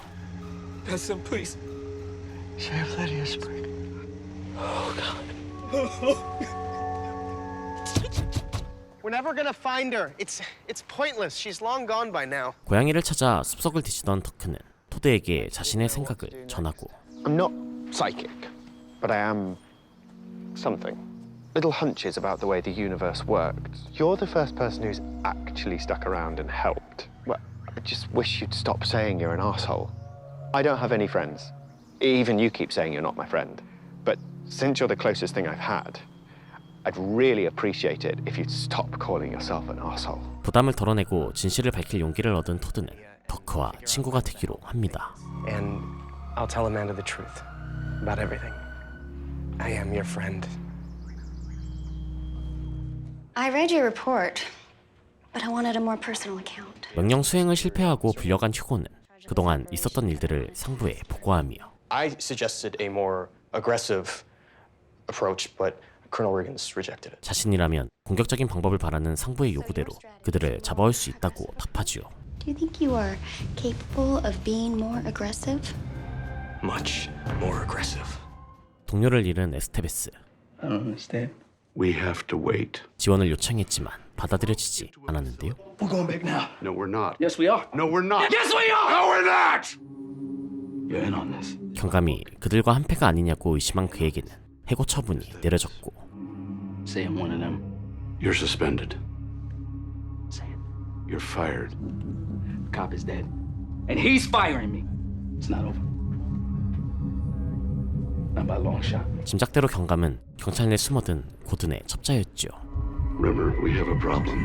Sim, please. Save Lydia Spring. Oh, God. We're never gonna find her. It's pointless. She's long gone by now. 고양이를 찾아 숲속을 뒤지던 터크는 토드에게 자신의 생각을 전하고 I'm not psychic, but I am something. Little hunches about the way the universe worked. You're the first person who's actually stuck around and helped. Well, I just wish you'd stop saying you're an asshole. I don't have any friends. Even you keep saying you're not my friend. But since you're the closest thing I've had, I'd really appreciate it if you'd stop calling yourself an asshole. 부담을 덜어내고 진실을 밝힐 용기를 얻은 토드는 더크와 친구가 되기로 합니다. And I'll tell Amanda the truth about everything. I am your friend. I read your report, but I wanted a more personal account. 명령 수행을 실패하고 불려간 휴고는 그동안 있었던 일들을 상부에 보고하며 I suggested a more aggressive approach, but Colonel Riggins rejected it. 자신이라면 공격적인 방법을 바라는 상부의 요구대로 그들을 잡아올 수 있다고 답하지요. Do you think you are capable of being more aggressive? Much more aggressive. 동료를 잃은 에스테베스. I don't understand. We have to wait. 지원을 요청했지만 받아들여지지 않았는데요. We're going back now. No, we're not. Yes, we are. No, we're not. Yes, we are. No, we're not! You're in on this. 경감이 그들과 한패가 아니냐고 의심한 그에게는 해고 처분이 내려졌고 Say I'm one of them. You're suspended. Say it. You're fired. The cop is dead. And he's firing me. It's not over. Not by a long shot. 짐작대로 경감은 경찰 내 숨어든 고든의 첩자였죠. Rimmer, we have a problem.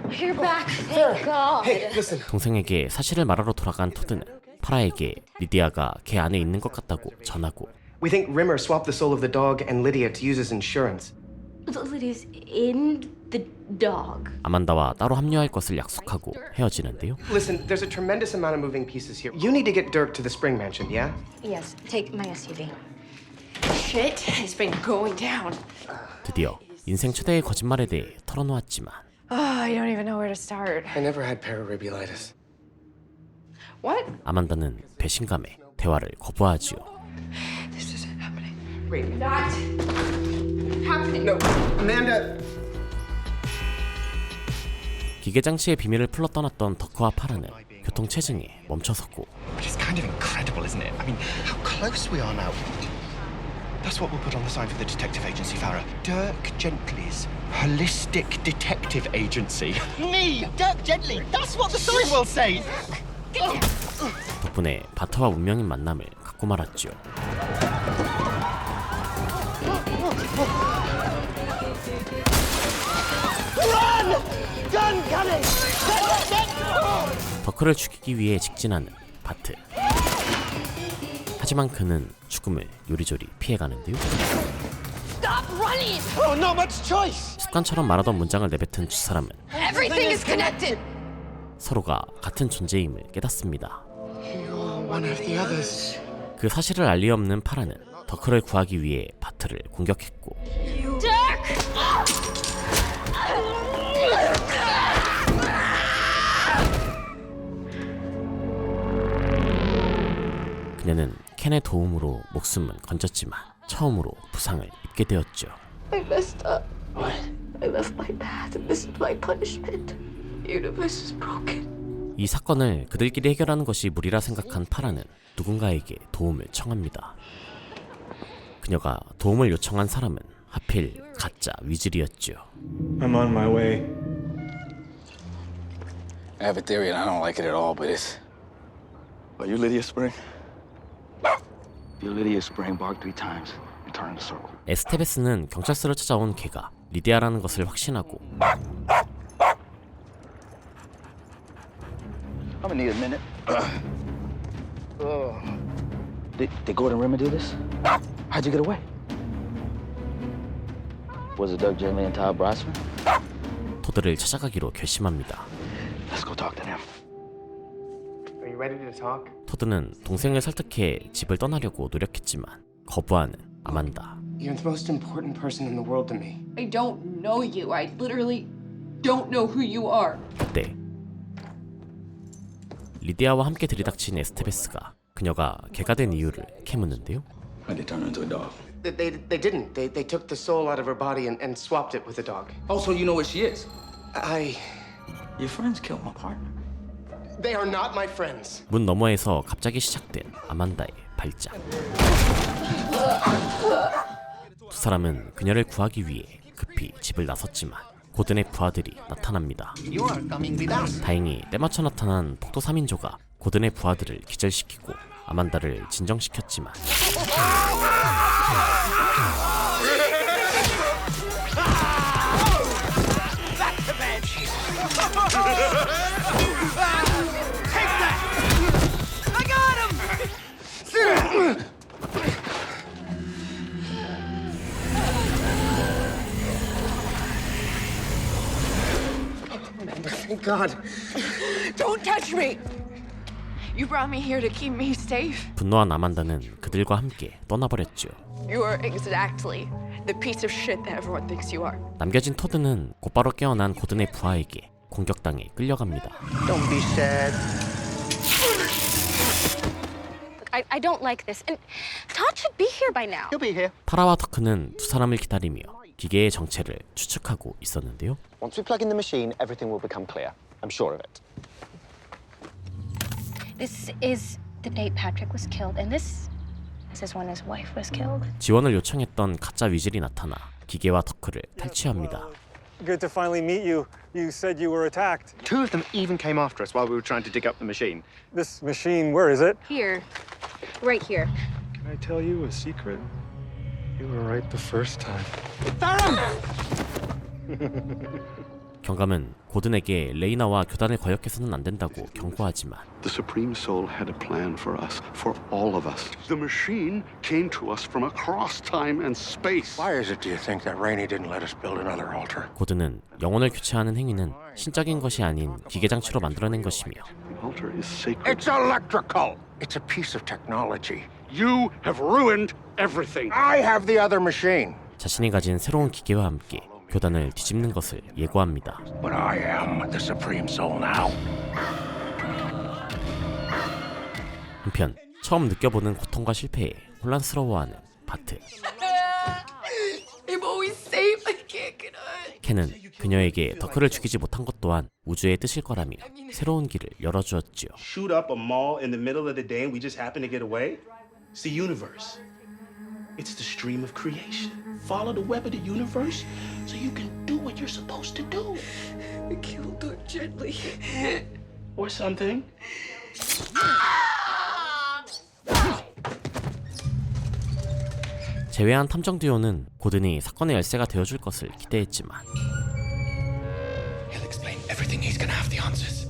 You're back. Thank God. Hey, listen. 동생에게 사실을 말하러 돌아간 토드는 파라에게 리디아가 걔 안에 있는 것 같다고 전하고 We think Rimmer swapped the soul of the dog and Lydia to use as insurance. Lydia's in the dog. 아만다와 따로 합류할 것을 약속하고 헤어지는데요. Listen, there's a tremendous amount of moving pieces here. You need to get Dirk to the Spring Mansion, yeah? Yes, take my SUV. Shit has been going down. 드디어 인생 최대의 거짓말에 대해 털어놓았지만 I don't even know where to start. I never had pararibullitis. What? 아만다는 배신감에 대화를 거부하지요. This isn't happening. Wait. Not happening. No, Amanda. 기계장치의 비밀을 풀러 떠났던 덕후와 파라는 교통체증에 멈춰섰고 Which is kind of incredible, isn't it? I mean, how close we are now. That's what we'll put on the sign for the detective agency, Farah. Dirk Gently's Holistic Detective Agency. Me, Dirk Gently. That's what the sign will say. 덕분에 바트와 운명인 만남을 갖고 말았죠. 덕후를 죽이기 위해 직진하는 바트. 하지만 그는 죽음을 요리조리 피해가는데요. Stop running! Oh, not much choice. 습관처럼 말하던 문장을 내뱉은 두 사람은 Everything is connected! 서로가 같은 존재임을 깨닫습니다. You're one of the others. 그 사실을 알 리 없는 파라는 덕후를 구하기 위해 바트를 공격했고 그녀는 켄의 도움으로 목숨은 건졌지만 처음으로 부상을 입게 되었죠. I messed up. What? I left my path and this is my punishment. The universe is broken. 이 사건을 그들끼리 해결하는 것이 무리라 생각한 파라는 누군가에게 도움을 청합니다. 그녀가 도움을 요청한 사람은 하필 가짜 위즐이었죠. I'm on my way. I have a theory and I don't like it at all, but it's... Are you Lydia Spring? You Lydia Spring barked 3 times and turned in a circle. 에스테베스는 경찰서를 찾아온 걔가 리디아라는 것을 확신하고 I'm gonna need a minute. Did Gordon Rimmer do this? How'd you get away? Was it Dirk Gently and Todd Brosman? 토드를 찾아가기로 결심합니다. Let's go talk to them. Are you ready to talk? 토드는 동생을 설득해 집을 떠나려고 노력했지만 거부하는 아만다. You're the most important person in the world to me. I don't know you. I literally don't know who you are. 그때 리디아와 함께 들이닥친 에스테베스가 그녀가 개가 된 이유를 캐묻는데요. How'd they turn her into a dog? They didn't. They took the soul out of her body and swapped it with the dog. Oh, so you know where she is? Your friends killed my partner. They are not my friends. 문 너머에서 갑자기 시작된 아만다의 발작. 두 사람은 그녀를 구하기 위해 급히 집을 나섰지만 고든의 부하들이 나타납니다. You are coming with us. 다행히 때맞춰 나타난 폭도 3인조가 고든의 부하들을 기절시키고 아만다를 진정시켰지만 I got him! Thank God. Don't touch me. You brought me here to keep me safe. 분노한 아만다는 그들과 함께 떠나버렸죠. You are exactly the piece of shit that everyone thinks you are. 남겨진 토드는 곧바로 깨어난 고든의 부하에게 공격당해 끌려갑니다. Don't be sad. I don't like this. And Todd should be here by now. He'll be here. 파라와 덕크는 두 사람을 기다리며 기계의 정체를 추측하고 있었는데요. Once we plug in the machine, everything will become clear. I'm sure of it. This is the date Patrick was killed, and this is when his wife was killed. 지원을 요청했던 가짜 위즐이 나타나 기계와 덕크를 탈취합니다. Good to finally meet you. You said you were attacked. 2 of them even came after us while we were trying to dig up the machine. This machine, where is it? Here. Right here. Can I tell you a secret? You were right the first time. 경감은 고든에게 레이나와 교단을 거역해서는 안 된다고 경고하지만 The Supreme Soul had a plan for us, for all of us. The machine came to us from across time and space. Why is it, do you think, that Rainey didn't let us build another altar? 고든은 영혼을 교체하는 행위는 신적인 것이 아닌 기계장치로 만들어낸 것이며 The altar is sacred. It's electrical. It's a piece of technology. You have ruined everything. I have the other machine. 자신이 가진 새로운 기계와 함께 교단을 뒤집는 것을 예고합니다. But I am the Supreme Soul now. 한편 처음 느껴보는 고통과 실패에 혼란스러워하는 바트. I'm always safe. I can't get out. 켄은 그녀에게 더크를 죽이지 못한 것 또한 우주의 뜻일 거라며 새로운 길을 열어주었지요. Shoot up a mall in the middle of the day and we just happen to get away? It's the universe. It's the stream of creation. Follow the web of the universe so you can do what you're supposed to do. I killed her gently. Or something. 제외한 탐정 듀오는 고든이 사건의 열쇠가 되어줄 것을 기대했지만 He'll explain everything. He's gonna have the answers.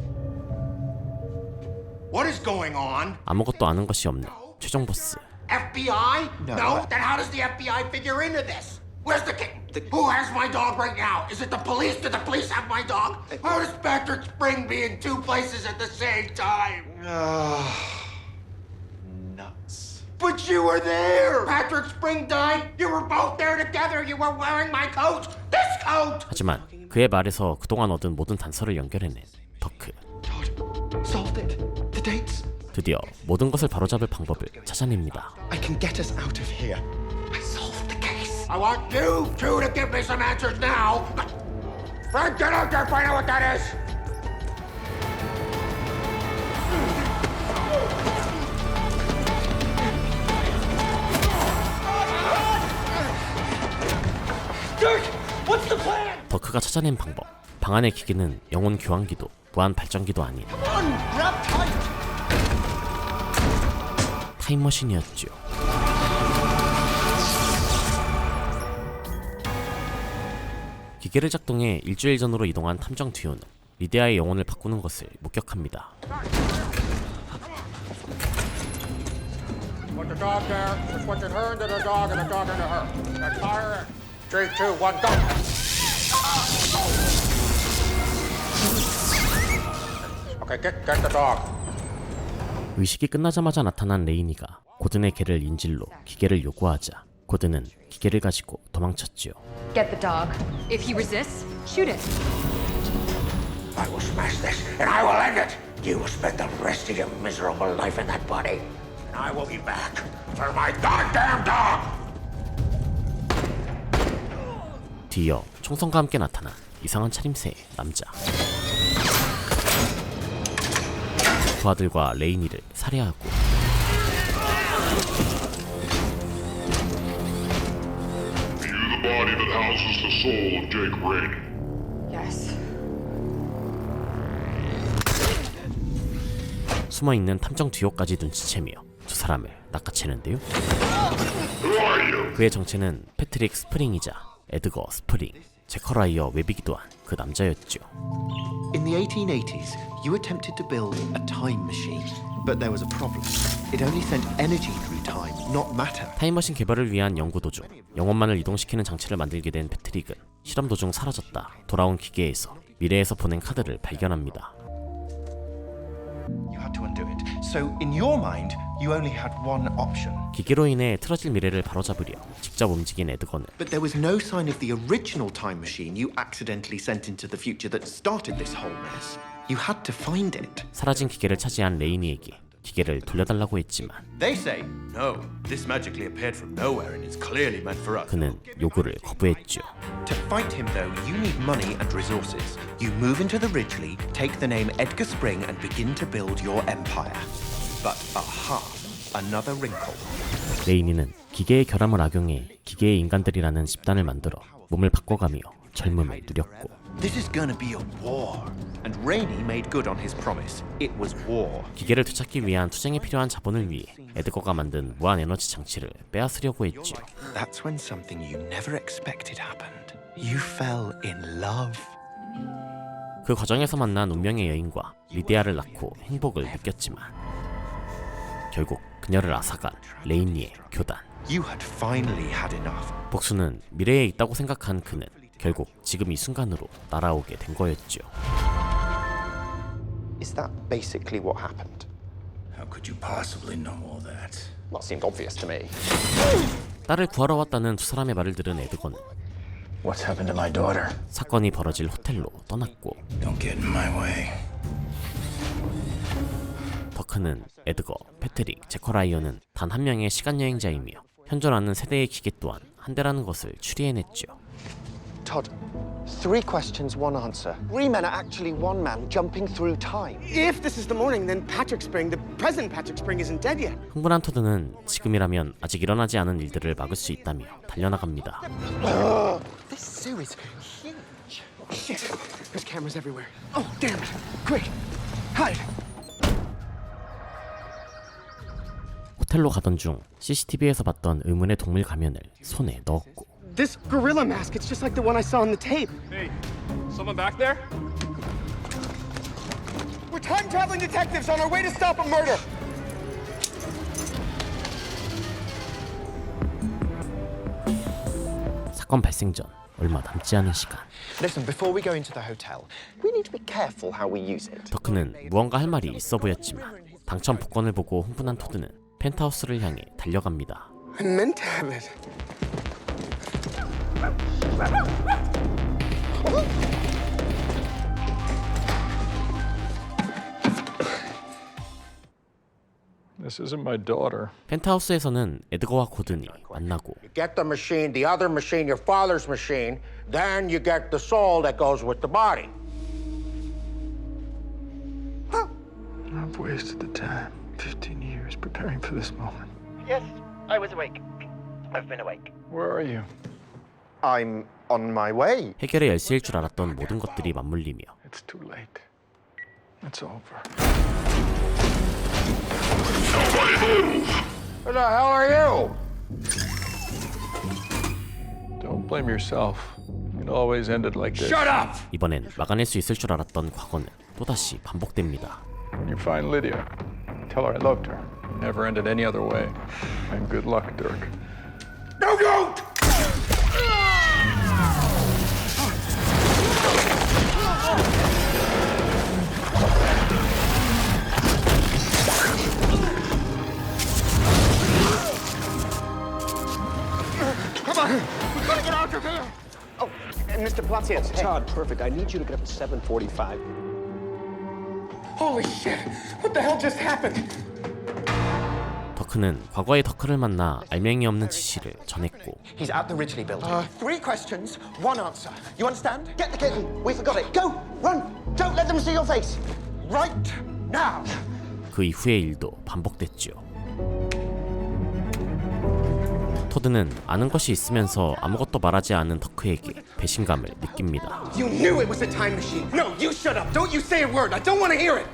What is going on? 아무것도 아는 것이 없는 최종 보스. FBI? No. Then how does the FBI figure into this? Where's the kid? Who has my dog right now? Is it the police? Do the police have my dog? How does Patrick Spring be in two places at the same time? Nuts. But you were there! Patrick Spring died. You were both there together. You were wearing my coat. This coat! 하지만 그의 말에서 그동안 얻은 모든 단서를 연결해낸 더크. Solved it. The dates. 드디어 모든 것을 바로잡을 방법을 찾아냅니다. I can get us out of here. I solved the case. I want you two to give me some answers now. Frank, get out there, find out what that is. Dirk, what's the plan? 더크가 찾아낸 방법. 방 안의 기기는 영혼 교환기도 무한 발전기도 아닌 타임머신이었죠. 기계를 작동해 일주일 전으로 이동한 탐정 듀오는 리디아의 영혼을 바꾸는 것을 목격합니다. Put the dog there. Just put her into the dog and the dog into her. Now fire it. 3, 2, 1, go. Okay, get the dog. 의식이 끝나자마자 나타난 레이니가 고든의 개를 인질로 기계를 요구하자 고든은 기계를 가지고 도망쳤지요. Get the dog. If he resists, shoot it. I will smash this and I will end it. You will spend the rest of your miserable life in that body. And I will be back for my goddamn dog. 뒤이어 총성과 함께 나타난 이상한 차림새의 남자. 부하들과 레이니를 살해하고 the body that houses the soul of Jake Rainey. Yes. 숨어있는 탐정 듀오까지 눈치채며 두 사람을 낚아채는데요. 그의 정체는 패트릭 스프링이자 에드거 스프링, 제커라이어 웹이기도 한 그 남자였죠. In the 1880s, you attempted to build a time machine, but there was a problem. It only sent energy through time, not matter. 타임머신 개발을 위한 연구 도중 영혼만을 이동시키는 장치를 만들게 된 패트릭은 실험 도중 사라졌다 돌아온 기계에서 미래에서 보낸 카드를 발견합니다. You had to undo it. So in your mind, you only had one option. 기계로 인해 틀어질 미래를 바로잡으려 직접 움직인 에드거는 But there was no sign of the original time machine you accidentally sent into the future that started this whole mess. You had to find it. 사라진 기계를 차지한 레이니에게 기계를 돌려달라고 했지만 They say, no, this magically appeared from nowhere and it's clearly meant for us. 그는 요구를 거부했죠. To fight him, though, you need money and resources. You move into the Ridgely, take the name Edgar Spring, and begin to build your empire. But aha, another wrinkle. 레이니는 기계의 결함을 악용해 기계의 인간들이라는 집단을 만들어 몸을 바꿔가며 젊음을 누렸고 This is gonna be a war. And Rainey made good on his promise. It was war. 기계를 되찾기 위한 투쟁에 필요한 자본을 위해 에드거가 만든 무한 에너지 장치를 빼앗으려고 했죠. That's when something you never expected happened. You fell in love. 그 과정에서 만난 운명의 여인과 리디아를 낳고 행복을 느꼈지만 결국 그녀를 앗아간 레이니의 교단. You had finally had enough. 복수는 미래에 있다고 생각한 그는 결국 지금 이 순간으로 날아오게 된 거였죠. Is that basically what happened? How could you possibly know all that? Well, it seemed obvious to me. 딸을 구하러 왔다는 두 사람의 말을 들은 에드거는 What's happened to my daughter? 사건이 벌어질 호텔로 떠났고 Don't get in my way. 더크는 에드거, 패트릭, 제커 라이언은 단 한 명의 시간 여행자이며 현존하는 세대의 기계 또한 한 대라는 것을 추리해냈죠. Todd, 3 questions, 1 answer. 3 men are actually 1 man jumping through time. If this is the morning, then Patrick Spring, the present Patrick Spring, isn't dead yet. 흥분한 토드는 지금이라면 아직 일어나지 않은 일들을 막을 수 있다며 달려나갑니다. This zoo is huge. Shit, there's cameras everywhere. Oh, damn it. Quick, hide. 호텔로 가던 중 CCTV에서 봤던 의문의 동물 가면을 손에 넣었고 This gorilla mask, it's just like the one I saw on the tape. Hey, someone back there? We're time-traveling detectives on our way to stop a murder. 사건 발생 전 얼마 남지 않은 시간 Listen, before we go into the hotel, we need to be careful how we use it. 더크는 무언가 할 말이 있어 보였지만 당첨 복권을 보고 흥분한 토드는 펜트하우스를 향해 달려갑니다. I meant to have it. This isn't my daughter. 펜트하우스에서는 에드거와 고든이 만나고 Get the machine, the other machine, your father's machine, then you get the soul that goes with the body. I've wasted the time. 15 years preparing for this moment. Yes, I was awake. I've been awake. Where are you? I'm on my way. 해결의 열쇠일 줄 알았던 모든 것들이 맞물리며 It's too late. It's over. Who the hell are you? Don't blame yourself. It always ended like this. Shut up! 이번엔 막아낼 수 있을 줄 알았던 과거는 또다시 반복됩니다. When you find Lydia, tell her I loved her. It never ended any other way. And good luck, Dirk. No, don't! Come on, we've got to get out of here. Oh, and Mr. Palacios. Oh, Todd, perfect. I need you to get up at 7:45. Holy shit! What the hell just happened? 더크는 과거의 더크를 만나 알맹이 없는 지시를 전했고 He's at the Ridgely building. 3 questions, 1 answer. You understand? Get the kitten. We forgot it. Go! Run! Don't let them see your face. Right now! 그 이후의 일도 반복됐죠. 토드는 아는 것이 있으면서 아무것도 말하지 않은 더크에게 배신감을 느낍니다. You knew it was a time machine. No, you shut up. Don't you say a word. I don't want to hear it.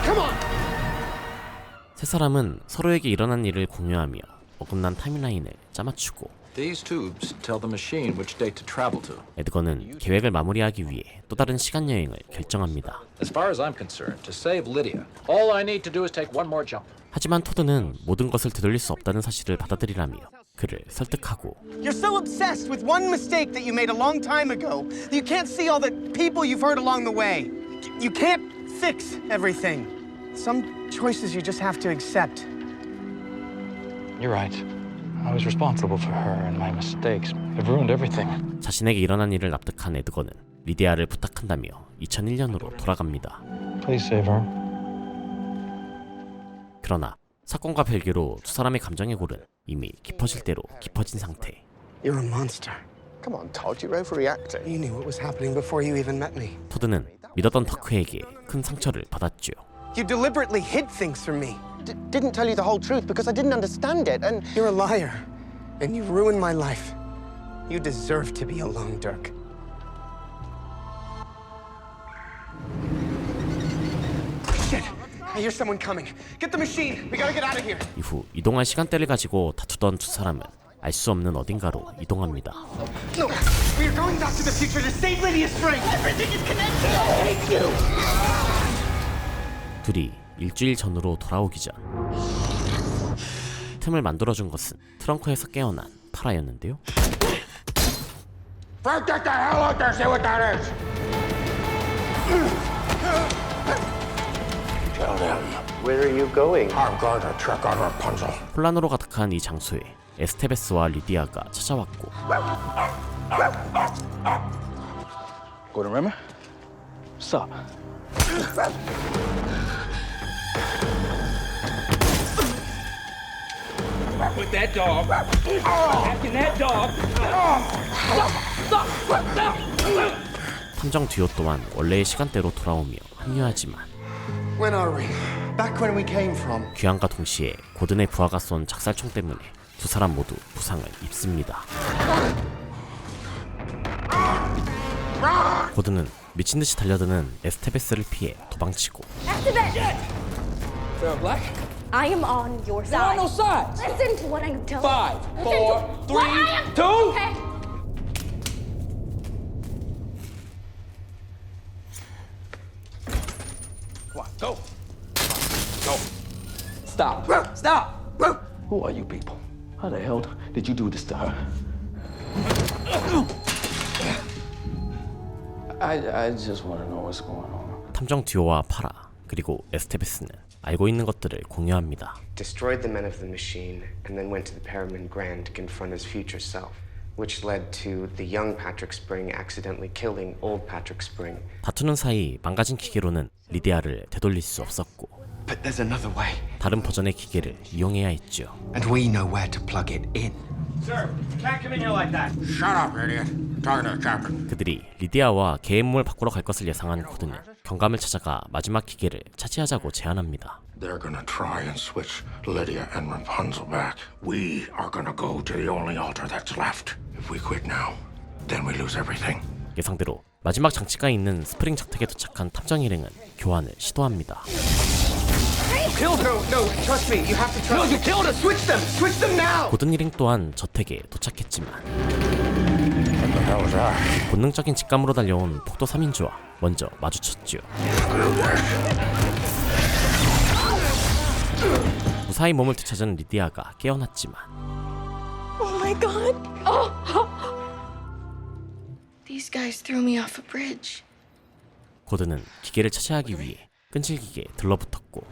Come on. 세 사람은 서로에게 일어난 일을 공유하며 어긋난 타임라인을 짜맞추고 These tubes tell the machine which date to travel to. 에드거는 계획을 마무리하기 위해 또 다른 시간 여행을 결정합니다. As far as I'm concerned, to save Lydia, all I need to do is take one more jump. 하지만 토드는 모든 것을 되돌릴 수 없다는 사실을 받아들이라며 그를 설득하고 You're so obsessed with one mistake that you made a long time ago that you can't see all the people you've hurt along the way. You can't fix everything. Some choices you just have to accept. You're right. I was responsible for her and my mistakes. I've ruined everything. 자신에게 일어난 일을 납득한 에드거는 리디아를 부탁한다며 2001년으로 돌아갑니다. Please save her. 그러나 사건과 별개로 두 사람의 감정의 골은 이미 깊어질 대로 깊어진 상태. You're a monster. Come on, Todd, you're overreacting. You knew what was happening before you even met me. 토드는 믿었던 더크에게 큰 상처를 받았죠. You deliberately hid things from me. Didn't tell you the whole truth because I didn't understand it, and You're a liar. And you ruined my life. You deserve to be alone, Dirk. Shit! I hear someone coming. Get the machine. We gotta get out of here. 이후 이동할 시간대를 가지고 다투던 두 사람은 알 수 없는 어딘가로 이동합니다. No, we're going back to the future to save Lydia's brain. Everything is connected. I hate you. 둘이 일주일 전으로 돌아오기 전 틈을 만들어준 것은 트렁크에서 깨어난 파라였는데요. Frank, get the hell out there! See what that is! Tell them. Where are you going? I'm going to check on Rapunzel. 혼란으로 가득한 이 장소에 에스테베스와 리디아가 찾아왔고 Gordon Rimmer? What's up? Put that dog back in that dog. Stop. 탐정 듀오 또한 원래의 시간대로 돌아오며 합류하지만 When are we? Back when we came from. 귀환과 동시에 고든의 부하가 쏜 작살총 때문에 두 사람 모두 부상을 입습니다. 고든은 미친듯이 달려드는 에스테베스를 피해 도망치고 Fair black? I am on your There are side. no sides. Listen to what I'm telling 5, you. 4, 3, 2. Okay. Come on, go. Go. Stop. Stop. Who are you people? How the hell did you do this to her? I just want to know what's going on. 탐정 듀오와 파라 그리고 에스테베스는 알고 있는 것들을 공유합니다. Destroyed the men of the machine, and then went to the Paramin Grand to confront his future self, which led to the young Patrick Spring accidentally killing old Patrick Spring. 다투는 사이 망가진 기계로는 리디아를 되돌릴 수 없었고 But there's another way. 다른 버전의 기계를 이용해야 했죠. And we know where to plug it in. Sir, you can't come in here like that. Shut up, idiot. Talking to the captain. 그들이 리디아와 개의 몸을 바꾸러 갈 것을 예상한 고든은 경감을 찾아가 마지막 기계를 차지하자고 제안합니다. They're gonna try and switch Lydia and Rapunzel back. We are gonna go to the only altar that's left. If we quit now, then we lose everything. 예상대로 마지막 장치가 있는 스프링 저택에 도착한 탐정 일행은 교환을 시도합니다. No, trust me. You have to trust. No, you killed us. Switch them now. 고든 일행 또한 저택에 도착했지만 What the hell is that? 본능적인 직감으로 달려온 폭도 3인조와 먼저 마주쳤죠. 무사히 몸을 되찾은 리디아가 깨어났지만 Oh my god. These guys threw me off a bridge. 고든은 기계를 차지하기 위해 끈질기게 들러붙었고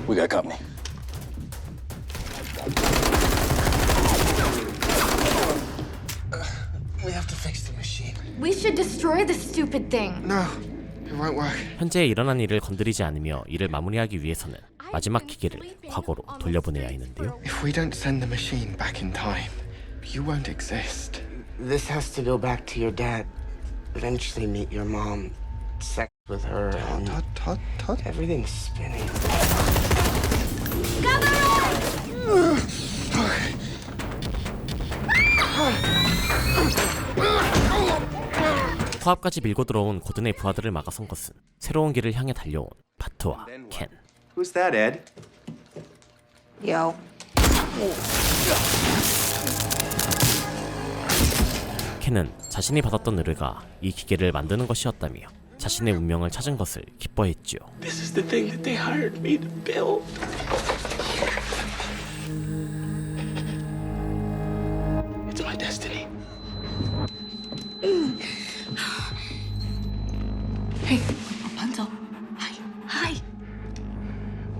We got company. We have to fix the machine. We should destroy the stupid thing. No, it won't work. 현재 일어난 일을 건드리지 않으며 이를 마무리하기 위해서는 마지막 기계를 과거로 돌려보내야 했는데요. If we don't send the machine back in time, you won't exist. This has to go back to your dad. Eventually meet your mom. Sex with her. And Todd. everything's spinning. 코앞까지 밀고 들어온 고든의 부하들을 막아선 것은 새로운 길을 향해 달려온 바트와 켄. Who's that, Ed? Yo. 켄은 자신이 받았던 의뢰가 이 기계를 만드는 것이었다며 자신의 운명을 찾은 것을 기뻐했죠. This is the thing that they hired me to build. It's my destiny. Hey, Rapunzel. Hi.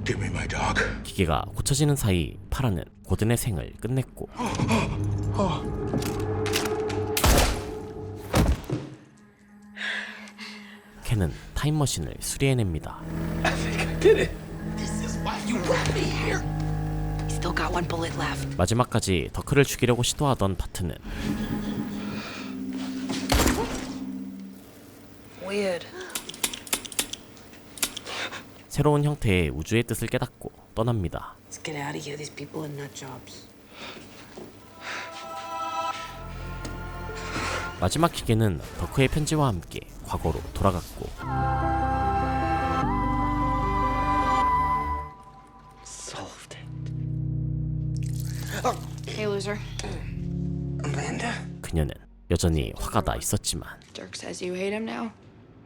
Give me my dog. 기계가 고쳐지는 사이 파라는 고든의 생을 끝냈고 켄은 타임머신을 수리해냅니다. I think I did it. This is why you brought me here. Still got one bullet left. 마지막까지 더크를 죽이려고 시도하던 바트는 Weird. 새로운 형태의 우주의 뜻을 깨닫고 떠납니다. Let's get out of here. These people are nut jobs. 마지막 기계는 더크의 편지와 함께 과거로 돌아갔고 Solved it. Hey, loser. Amanda. 그녀는 여전히 화가 나 있었지만 Dirk says you hate him now?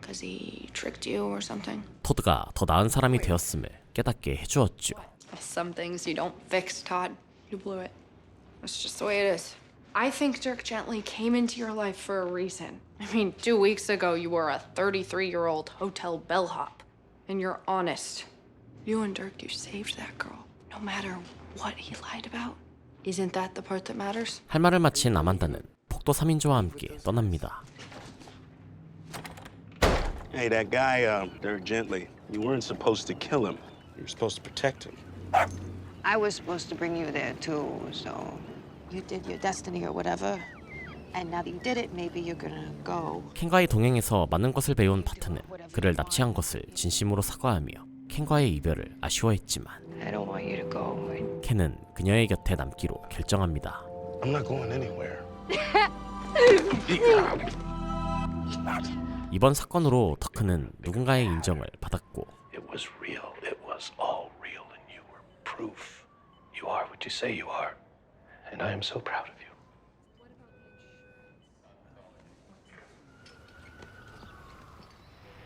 Because he tricked you or something? 토드가 더 나은 사람이 되었음을 깨닫게 해주었죠. Some things you don't fix, Todd. You blew it. That's just the way it is. I think Dirk Gently came into your life for a reason. I mean, 2 weeks ago you were a 33-year-old hotel bellhop. And you're honest. You and Dirk, you saved that girl. No matter what he lied about. Isn't that the part that matters? 할 말을 마친 아만다는 폭도 3인조와 함께 떠납니다. Hey, that guy, Dirk Gently, you weren't supposed to kill him. You were supposed to protect him. I was supposed to bring you there too, so you did your destiny or whatever. And now that you did it, maybe you're gonna go. 켄과의 동행에서 많은 것을 배운 바트는 그를 납치한 것을 진심으로 사과하며 켄과의 이별을 아쉬워했지만 I don't want you to go. 켄은 그녀의 곁에 남기로 결정합니다. I'm not going anywhere. 이번 사건으로 더크는 누군가의 인정을 받았고 It was real. It was all real, and you were proof. You are what you say you are, and I am so proud of you.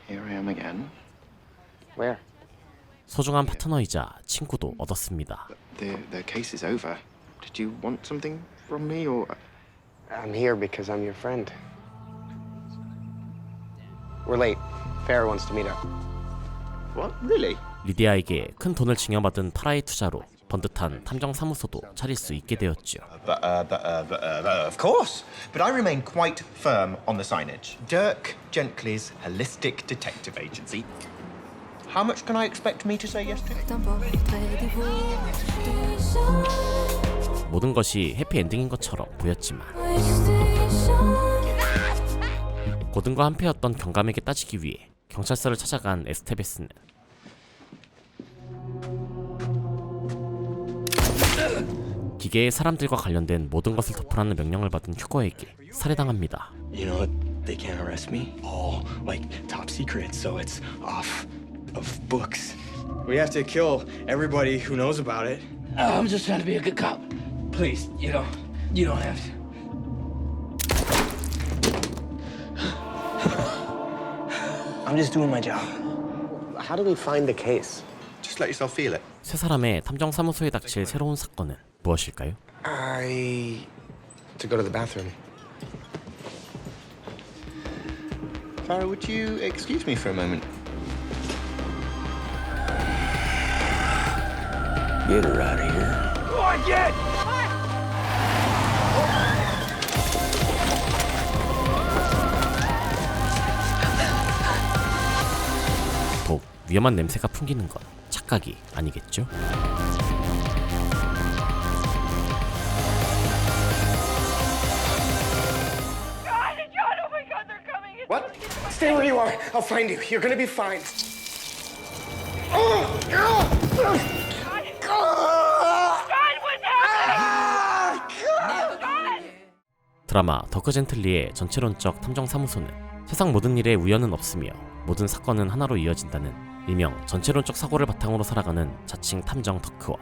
Here I am again. Where? 소중한 파트너이자 친구도 얻었습니다. The case is over. Did you want something from me, or? I'm here because I'm your friend. We're late. Farrah wants to meet up. What? Really? 리디아에게 큰 돈을 징여받은 파라의 투자로 번듯한 탐정사무소도 차릴 수 있게 되었죠. Of course. But I remain quite firm on the signage. Dirk Gently's Holistic Detective Agency. How much can I expect me to say yes to? 모든 것이 해피엔딩인 것처럼 보였지만 고든과 한패였던 경감에게 따지기 위해 경찰서를 찾아간 에스테베스는 기계의 사람들과 관련된 모든 것을 덮으라는 명령을 받은 휴거에게 살해당합니다. You know what? They can't arrest me. All like top secret, so it's off of books. We have to kill everybody who knows about it. I'm just trying to be a good cop. Please, you don't have to. I'm just doing my job. How do we find the case? Just let yourself feel it. 세 사람의 탐정사무소에 닥칠 새로운 사건은 무엇일까요? I to go to the bathroom. Farrah, would you excuse me for a moment? Get her out of here. Go on, get! 더욱 위험한 냄새가 풍기는 건 착각이 아니겠죠? What? Stay where you are. I'll find you. You're gonna be fine. 드라마 더크 젠틀리의 전체론적 탐정사무소는 세상 모든 일에 우연은 없으며 모든 사건은 하나로 이어진다는 일명 전체론적 사고를 바탕으로 살아가는 자칭 탐정 더크와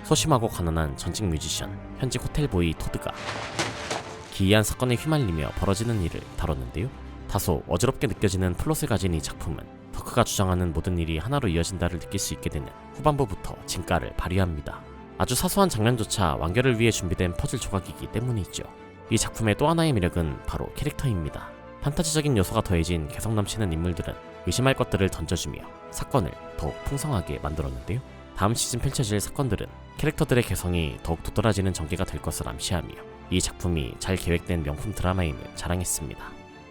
소심하고 가난한 전직 뮤지션, 현직 호텔보이 토드가 기이한 사건에 휘말리며 벌어지는 일을 다뤘는데요. 다소 어지럽게 느껴지는 플롯을 가진 이 작품은 더크가 주장하는 모든 일이 하나로 이어진다를 느낄 수 있게 되는 후반부부터 진가를 발휘합니다. 아주 사소한 장면조차 완결을 위해 준비된 퍼즐 조각이기 때문이죠. 이 작품의 또 하나의 매력은 바로 캐릭터입니다. 판타지적인 요소가 더해진 개성 넘치는 인물들은 의심할 것들을 던져주며 사건을 더욱 풍성하게 만들었는데요. 다음 시즌 펼쳐질 사건들은 캐릭터들의 개성이 더욱 도드라지는 전개가 될 것을 암시하며 이 작품이 잘 계획된 명품 드라마임을 자랑했습니다.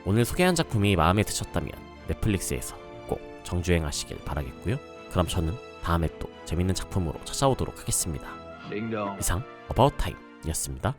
오늘 소개한 작품이 마음에 드셨다면 넷플릭스에서 꼭 정주행하시길 바라겠고요. 그럼 저는 다음에 또 재밌는 작품으로 찾아오도록 하겠습니다. 이상 어바웃 타임이었습니다.